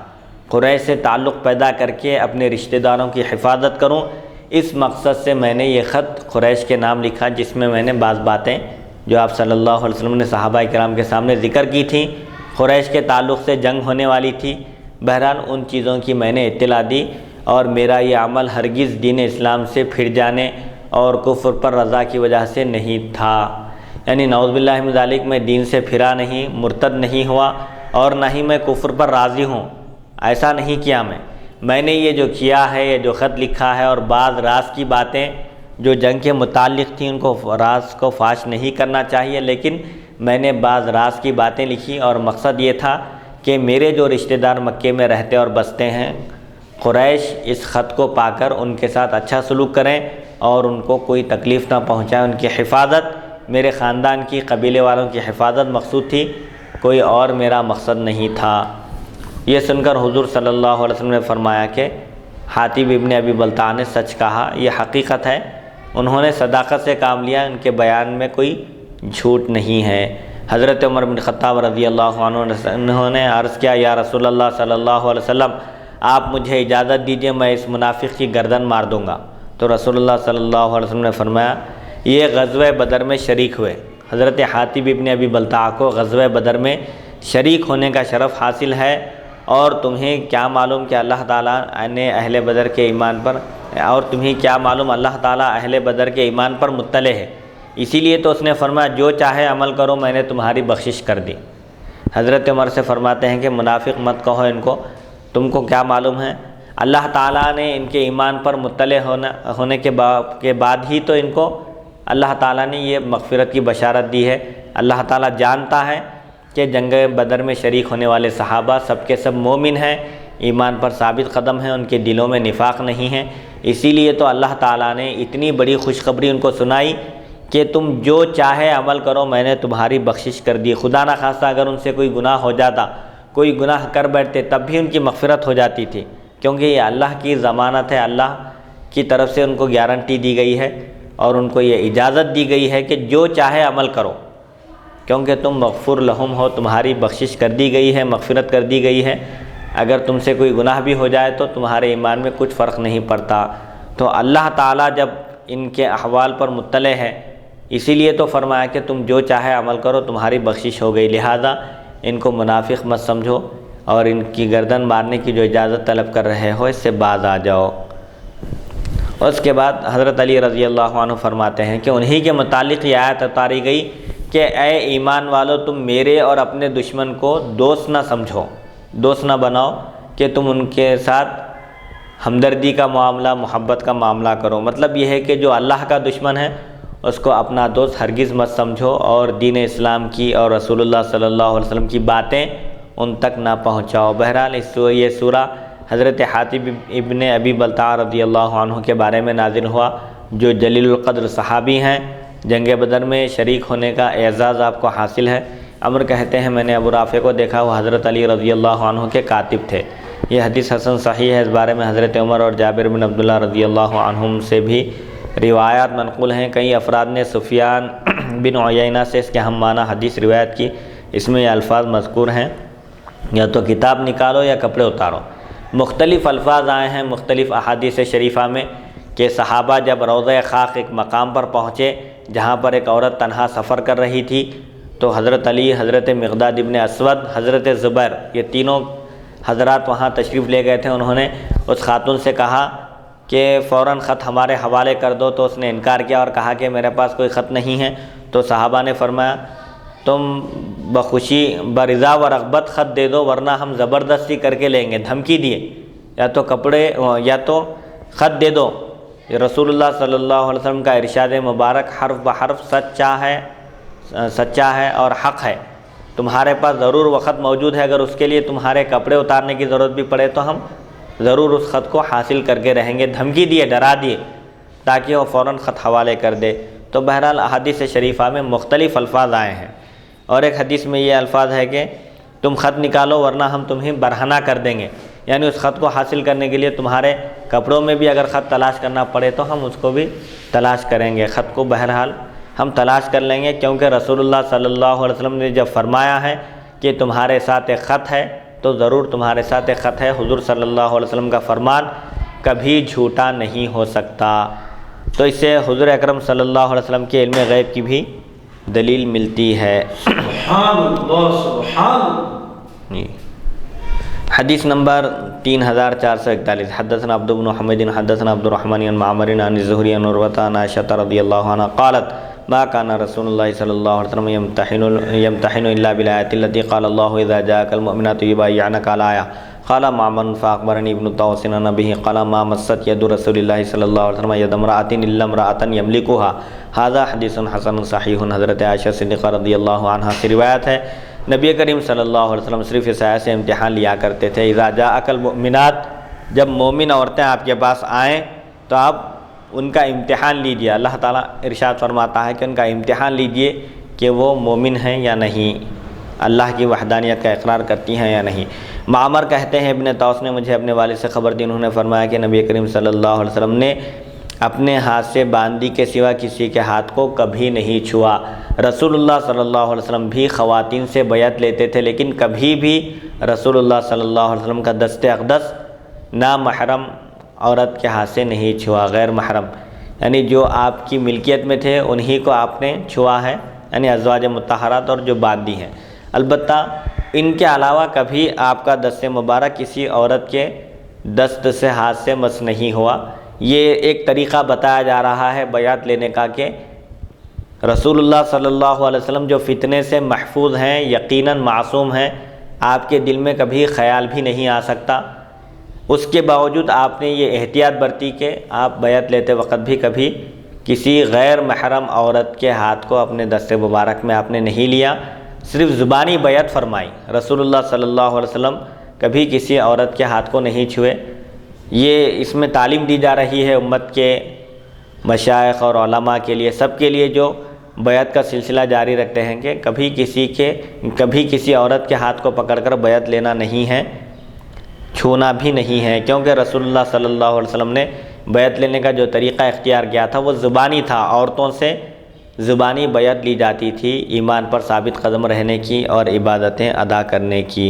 [SPEAKER 1] قریش سے تعلق پیدا کر کے اپنے رشتہ داروں کی حفاظت کروں۔ اس مقصد سے میں نے یہ خط قریش کے نام لکھا، جس میں نے بعض باتیں جو آپ صلی اللہ علیہ وسلم نے صحابہ کرام کے سامنے ذکر کی تھیں، قریش کے تعلق سے جنگ ہونے والی تھی، بہرحال ان چیزوں کی میں نے اطلاع دی، اور میرا یہ عمل ہرگز دین اسلام سے پھر جانے اور کفر پر رضا کی وجہ سے نہیں تھا، یعنی نعوذ باللہ من ذالک میں دین سے پھرا نہیں، مرتد نہیں ہوا، اور نہ ہی میں کفر پر راضی ہوں، ایسا نہیں کیا میں نے یہ جو کیا ہے، یہ جو خط لکھا ہے اور بعض راز کی باتیں جو جنگ کے متعلق تھیں ان کو راز کو فاش نہیں کرنا چاہیے، لیکن میں نے بعض راز کی باتیں لکھی اور مقصد یہ تھا کہ میرے جو رشتہ دار مکے میں رہتے اور بستے ہیں، قریش اس خط کو پا کر ان کے ساتھ اچھا سلوک کریں اور ان کو کوئی تکلیف نہ پہنچائیں، ان کی حفاظت، میرے خاندان کی، قبیلے والوں کی حفاظت مقصود تھی، کوئی اور میرا مقصد نہیں تھا۔ یہ سن کر حضور صلی اللہ علیہ وسلم نے فرمایا کہ حاتب ابن ابی بلتع نے سچ کہا، یہ حقیقت ہے، انہوں نے صداقت سے کام لیا، ان کے بیان میں کوئی جھوٹ نہیں ہے۔ حضرت عمر بن خطاب رضی اللہ عنہ انہوں نے عرض کیا یا رسول اللہ صلی اللہ علیہ وسلم آپ مجھے اجازت دیجئے، میں اس منافق کی گردن مار دوں گا۔ تو رسول اللہ صلی اللہ علیہ وسلم نے فرمایا یہ غزوہ بدر میں شریک ہوئے، حضرت حاتب ابن ابی بلتع کو غزوہ بدر میں شریک ہونے کا شرف حاصل ہے، اور تمہیں کیا معلوم کہ اللہ تعالیٰ نے اہل بدر کے ایمان پر، اور تمہیں کیا معلوم اللہ تعالیٰ اہل بدر کے ایمان پر مطلع ہے، اسی لیے تو اس نے فرمایا جو چاہے عمل کرو، میں نے تمہاری بخشش کر دی۔ حضرت عمر سے فرماتے ہیں کہ منافق مت کہو ان کو، تم کو کیا معلوم ہے، اللہ تعالیٰ نے ان کے ایمان پر مطلع ہونے کے بعد ہی تو ان کو اللہ تعالیٰ نے یہ مغفرت کی بشارت دی ہے۔ اللہ تعالیٰ جانتا ہے کہ جنگ بدر میں شریک ہونے والے صحابہ سب کے سب مومن ہیں، ایمان پر ثابت قدم ہیں، ان کے دلوں میں نفاق نہیں ہے، اسی لیے تو اللہ تعالیٰ نے اتنی بڑی خوشخبری ان کو سنائی کہ تم جو چاہے عمل کرو، میں نے تمہاری بخشش کر دی۔ خدا نہ خواستہ اگر ان سے کوئی گناہ ہو جاتا، کوئی گناہ کر بیٹھتے، تب بھی ان کی مغفرت ہو جاتی تھی، کیونکہ یہ اللہ کی ضمانت ہے، اللہ کی طرف سے ان کو گارنٹی دی گئی ہے اور ان کو یہ اجازت دی گئی ہے کہ جو چاہے عمل کرو، کیونکہ تم مغفور لہم ہو، تمہاری بخشش کر دی گئی ہے، مغفرت کر دی گئی ہے، اگر تم سے کوئی گناہ بھی ہو جائے تو تمہارے ایمان میں کچھ فرق نہیں پڑتا۔ تو اللہ تعالیٰ جب ان کے احوال پر مطلع ہے، اسی لیے تو فرمایا کہ تم جو چاہے عمل کرو، تمہاری بخشش ہو گئی، لہذا ان کو منافق مت سمجھو اور ان کی گردن مارنے کی جو اجازت طلب کر رہے ہو اس سے باز آ جاؤ۔ اس کے بعد حضرت علی رضی اللہ عنہ فرماتے ہیں کہ انہی کے متعلق یہ آیت اتاری گئی کہ اے ایمان والو، تم میرے اور اپنے دشمن کو دوست نہ سمجھو، دوست نہ بناؤ، کہ تم ان کے ساتھ ہمدردی کا معاملہ، محبت کا معاملہ کرو۔ مطلب یہ ہے کہ جو اللہ کا دشمن ہے اس کو اپنا دوست ہرگز مت سمجھو، اور دین اسلام کی اور رسول اللہ صلی اللہ علیہ وسلم کی باتیں ان تک نہ پہنچاؤ۔ بہرحال یہ سورہ حضرت حاتب ابن ابی بلتع رضی اللہ عنہ کے بارے میں نازل ہوا، جو جلیل القدر صحابی ہیں، جنگ بدر میں شریک ہونے کا اعزاز آپ کو حاصل ہے۔ عمر کہتے ہیں میں نے ابو رافع کو دیکھا، وہ حضرت علی رضی اللہ عنہ کے کاتب تھے۔ یہ حدیث حسن صحیح ہے۔ اس بارے میں حضرت عمر اور جابر بن عبداللہ رضی اللہ عنہم سے بھی روایات منقول ہیں۔ کئی افراد نے سفیان بن عیینہ سے اس کے ہم معنی حدیث روایت کی۔ اس میں یہ الفاظ مذکور ہیں، یا تو کتاب نکالو یا کپڑے اتارو۔ مختلف الفاظ آئے ہیں مختلف احادیث شریفہ میں کہ صحابہ جب روضہ خاک ایک مقام پر پہنچے جہاں پر ایک عورت تنہا سفر کر رہی تھی، تو حضرت علی، حضرت مقداد ابن اسود، حضرت زبیر، یہ تینوں حضرات وہاں تشریف لے گئے تھے۔ انہوں نے اس خاتون سے کہا کہ فوراً خط ہمارے حوالے کر دو، تو اس نے انکار کیا اور کہا کہ میرے پاس کوئی خط نہیں ہے۔ تو صحابہ نے فرمایا تم بخوشی برضا و رغبت خط دے دو، ورنہ ہم زبردستی کر کے لیں گے۔ دھمکی دیے، یا تو کپڑے یا تو خط دے دو۔ یہ رسول اللہ صلی اللہ علیہ وسلم کا ارشاد مبارک حرف بحرف سچا ہے اور حق ہے۔ تمہارے پاس ضرور وہ خط موجود ہے، اگر اس کے لیے تمہارے کپڑے اتارنے کی ضرورت بھی پڑے تو ہم ضرور اس خط کو حاصل کر کے رہیں گے۔ دھمکی دیے، ڈرا دیے تاکہ وہ فوراً خط حوالے کر دے۔ تو بہرحال احادیث شریفہ میں مختلف الفاظ آئے ہیں، اور ایک حدیث میں یہ الفاظ ہے کہ تم خط نکالو ورنہ ہم تمہیں برہنہ کر دیں گے، یعنی اس خط کو حاصل کرنے کے لیے تمہارے کپڑوں میں بھی اگر خط تلاش کرنا پڑے تو ہم اس کو بھی تلاش کریں گے۔ خط کو بہرحال ہم تلاش کر لیں گے، کیونکہ رسول اللہ صلی اللہ علیہ وسلم نے جب فرمایا ہے کہ تمہارے ساتھ ایک خط ہے تو ضرور تمہارے ساتھ ایک خط ہے۔ حضور صلی اللہ علیہ وسلم کا فرمان کبھی جھوٹا نہیں ہو سکتا۔ تو اس سے حضور اکرم صلی اللہ علیہ وسلم کے علم غیب کی بھی دلیل ملتی ہے۔
[SPEAKER 2] سبحان اللہ، سبحان اللہ۔
[SPEAKER 1] حدیث نمبر 3441، حدثنا عبد بن حمید حدثنا عبد الرحمن عن معمر عن الزہری عن عروۃ عن عائشہ رضی اللہ عنہا قالت ما كان رسول اللہ صلی اللہ علیہ وسلم يمتحن الا بالآیۃ التي قال اللہ اذا جاءك المؤمنات يبايعنك على آیہ قال معمر فاخبرني ابن طاووس عن ابيه قال ما مست يد رسول الله صلی اللہ علیہ وسلم يد امرأة الا امرأة يملكها هذا حدیث حسن صحیح۔ حضرت عائشہ صدیقہ رضی اللہ عنہا سے روایت ہے نبی کریم صلی اللہ علیہ وسلم صرف اس آیت سے امتحان لیا کرتے تھے۔ اذا جاءک المؤمنات، جب مومن عورتیں آپ کے پاس آئیں تو آپ ان کا امتحان لیجئے۔ اللہ تعالیٰ ارشاد فرماتا ہے کہ ان کا امتحان لیجئے کہ وہ مومن ہیں یا نہیں، اللہ کی وحدانیت کا اقرار کرتی ہیں یا نہیں۔ معمر کہتے ہیں ابن طاووس نے مجھے اپنے والد سے خبر دی، انہوں نے فرمایا کہ نبی کریم صلی اللہ علیہ وسلم نے اپنے ہاتھ سے باندی کے سوا کسی کے ہاتھ کو کبھی نہیں چھوا۔ رسول اللہ صلی اللہ علیہ وسلم بھی خواتین سے بیعت لیتے تھے، لیکن کبھی بھی رسول اللہ صلی اللہ علیہ وسلم کا دست اقدس نامحرم عورت کے ہاتھ سے نہیں چھوا۔ غیر محرم یعنی جو آپ کی ملکیت میں تھے انہی کو آپ نے چھوا ہے، یعنی ازواج مطہرات اور جو باندی ہیں۔ البتہ ان کے علاوہ کبھی آپ کا دست مبارک کسی عورت کے دست سے ہاتھ سے مس نہیں ہوا۔ یہ ایک طریقہ بتایا جا رہا ہے بیعت لینے کا کہ رسول اللہ صلی اللہ علیہ وسلم جو فتنے سے محفوظ ہیں، یقیناً معصوم ہیں، آپ کے دل میں کبھی خیال بھی نہیں آ سکتا، اس کے باوجود آپ نے یہ احتیاط برتی کہ آپ بیعت لیتے وقت بھی کبھی کسی غیر محرم عورت کے ہاتھ کو اپنے دست مبارک میں آپ نے نہیں لیا، صرف زبانی بیعت فرمائی۔ رسول اللہ صلی اللہ علیہ وسلم کبھی کسی عورت کے ہاتھ کو نہیں چھوئے۔ یہ اس میں تعلیم دی جا رہی ہے امت کے مشائخ اور علماء کے لیے، سب کے لیے جو بیعت کا سلسلہ جاری رکھتے ہیں کہ کبھی کسی عورت کے ہاتھ کو پکڑ کر بیعت لینا نہیں ہے، چھونا بھی نہیں ہے، کیونکہ رسول اللہ صلی اللہ علیہ وسلم نے بیعت لینے کا جو طریقہ اختیار کیا تھا وہ زبانی تھا۔ عورتوں سے زبانی بیعت لی جاتی تھی ایمان پر ثابت قدم رہنے کی اور عبادتیں ادا کرنے کی۔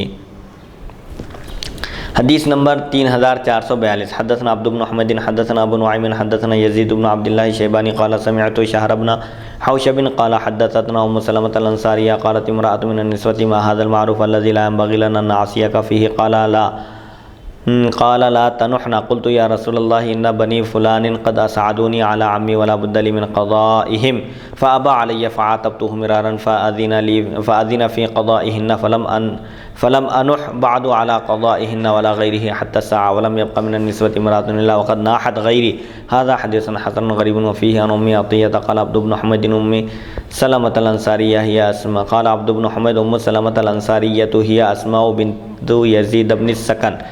[SPEAKER 1] حدیث نمبر 3442، حدثنا عبد بن حمید حدثنا ابو نعیم حدثنا یزید بن عبداللہ شیبانی قال سمعت شہر بن حوشب قال حدثتنا ام سلمۃ الانصاریہ قالت امرأة من النسوة ما هذا المعروف الذي لا ينبغي لنا ان نعصيك فيه قال لا قال لا تنحنا قلت یا رسول اللہ ان بنی فلان قد اسعدونی علی عمی ولا بد لی من قضائهم فابى علی فعاتبته مرارا فاذن فی قضائهن فلم انح بعد على قضائهن ولا غیره حتى الساعة ولم يبق من النسوة امرأة الا وقد ناحت غیری. هذا حدیث حسن غریب وفیہ عن ام عطیہ قال عبد بن حمید ام سلمة الانصاریہ هي اسماء قال عبد بن حمید ام سلمة الانصاریہ هي اسماء بنت یزید بن السکن.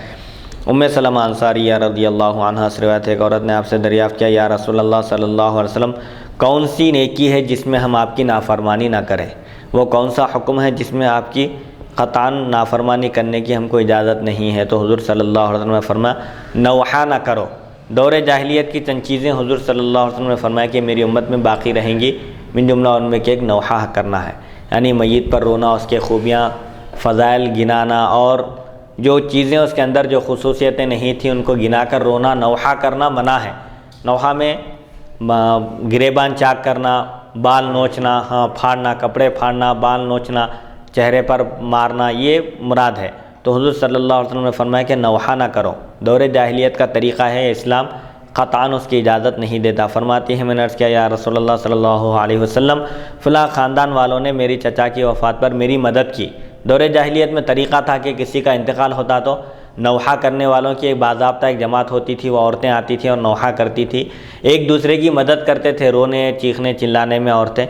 [SPEAKER 1] ام سلمہ انصاریہ رضی اللہ عنہا سے روایت ہے کہ عورت نے آپ سے دریافت کیا یا رسول اللہ صلی اللہ علیہ وسلم کون سی نیکی ہے جس میں ہم آپ کی نافرمانی نہ کریں؟ وہ کون سا حکم ہے جس میں آپ کی قطعاً نافرمانی کرنے کی ہم کو اجازت نہیں ہے؟ تو حضور صلی اللہ علیہ وسلم نے فرمایا نوحہ نہ کرو. دور جاہلیت کی چند چیزیں حضور صلی اللہ علیہ وسلم نے فرمایا کہ میری امت میں باقی رہیں گی، من جملہ ان میں کہ ایک نوحہ کرنا ہے، یعنی میت پر رونا، اس کے خوبیاں فضائل گنانا، اور جو چیزیں اس کے اندر جو خصوصیتیں نہیں تھیں ان کو گنا کر رونا. نوحہ کرنا منع ہے. نوحہ میں گریبان چاک کرنا، بال نوچنا، پھاڑنا، کپڑے پھاڑنا، بال نوچنا، چہرے پر مارنا، یہ مراد ہے. تو حضور صلی اللہ علیہ وسلم نے فرمایا کہ نوحہ نہ کرو. دور جاہلیت کا طریقہ ہے، اسلام قطعاً اس کی اجازت نہیں دیتا. فرماتی ہے میں نے عرض کیا یا رسول اللہ صلی اللہ علیہ وسلم فلاں خاندان والوں نے میری چچا کی وفات پر میری مدد کی. دور جاہلیت میں طریقہ تھا کہ کسی کا انتقال ہوتا تو نوحہ کرنے والوں کی ایک باضابطہ ایک جماعت ہوتی تھی، وہ عورتیں آتی تھیں اور نوحہ کرتی تھی، ایک دوسرے کی مدد کرتے تھے رونے چیخنے چلانے میں عورتیں.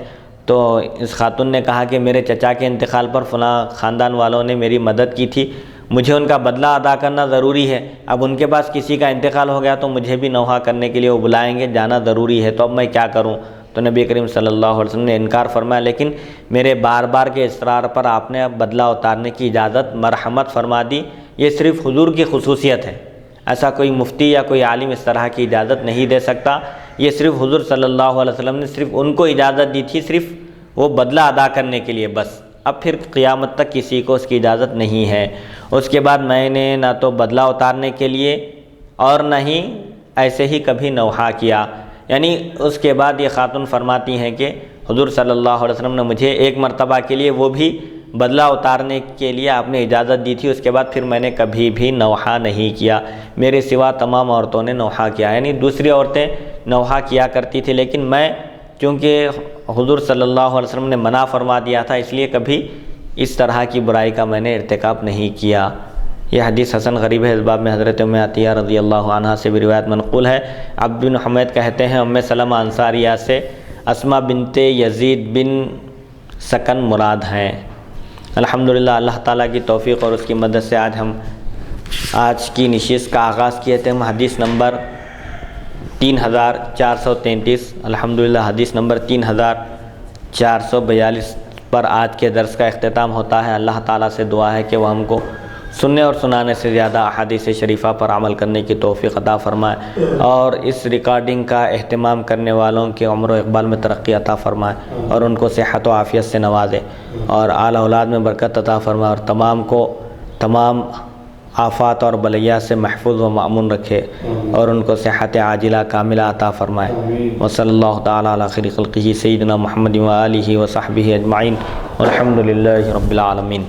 [SPEAKER 1] تو اس خاتون نے کہا کہ میرے چچا کے انتقال پر فلاں خاندان والوں نے میری مدد کی تھی، مجھے ان کا بدلہ ادا کرنا ضروری ہے. اب ان کے پاس کسی کا انتقال ہو گیا تو مجھے بھی نوحہ کرنے کے لیے وہ بلائیں گے، جانا ضروری ہے، تو اب میں کیا کروں؟ تو نبی کریم صلی اللہ علیہ وسلم نے انکار فرمایا، لیکن میرے بار بار کے اصرار پر آپ نے اب بدلہ اتارنے کی اجازت مرحمت فرما دی. یہ صرف حضور کی خصوصیت ہے، ایسا کوئی مفتی یا کوئی عالم اس طرح کی اجازت نہیں دے سکتا. یہ صرف حضور صلی اللہ علیہ وسلم نے صرف ان کو اجازت دی تھی، صرف وہ بدلہ ادا کرنے کے لیے بس. اب پھر قیامت تک کسی کو اس کی اجازت نہیں ہے. اس کے بعد میں نے نہ تو بدلہ اتارنے کے لیے اور نہ ہی ایسے ہی کبھی نوحہ کیا. یعنی اس کے بعد یہ خاتون فرماتی ہیں کہ حضور صلی اللہ علیہ وسلم نے مجھے ایک مرتبہ کے لیے وہ بھی بدلہ اتارنے کے لیے آپ نے اجازت دی تھی، اس کے بعد پھر میں نے کبھی بھی نوحہ نہیں کیا. میرے سوا تمام عورتوں نے نوحہ کیا، یعنی دوسری عورتیں نوحہ کیا کرتی تھی، لیکن میں چونکہ حضور صلی اللہ علیہ وسلم نے منع فرما دیا تھا، اس لیے کبھی اس طرح کی برائی کا میں نے ارتکاب نہیں کیا. یہ حدیث حسن غریب ہے. اس باب میں حضرت ام عطیہ رضی اللہ عنہا سے بھی روایت منقول ہے. عبد بن حمید کہتے ہیں ام سلمہ انصاریہ سے اسماء بنت یزید بن سکن مراد ہیں. الحمدللہ اللہ تعالیٰ کی توفیق اور اس کی مدد سے آج کی نشست کا آغاز کیے تھے ہم حدیث نمبر 3433. الحمدللہ حدیث نمبر 3442 پر آج کے درس کا اختتام ہوتا ہے. اللہ تعالیٰ سے دعا ہے کہ وہ ہم کو سننے اور سنانے سے زیادہ احادیث شریفہ پر عمل کرنے کی توفیق عطا فرمائے، اور اس ریکارڈنگ کا اہتمام کرنے والوں کے عمر و اقبال میں ترقی عطا فرمائے، اور ان کو صحت و عافیت سے نوازے، اور آل اولاد میں برکت عطا فرمائے، اور تمام کو تمام آفات اور بلیات سے محفوظ و مأمون رکھے، اور ان کو صحت عاجلہ کاملہ عطا فرمائے. وصلی اللہ تعالی علی خیر خلقہ سیدنا محمد و آلہ و صحبہ اجمعین، والحمد للہ رب العالمین.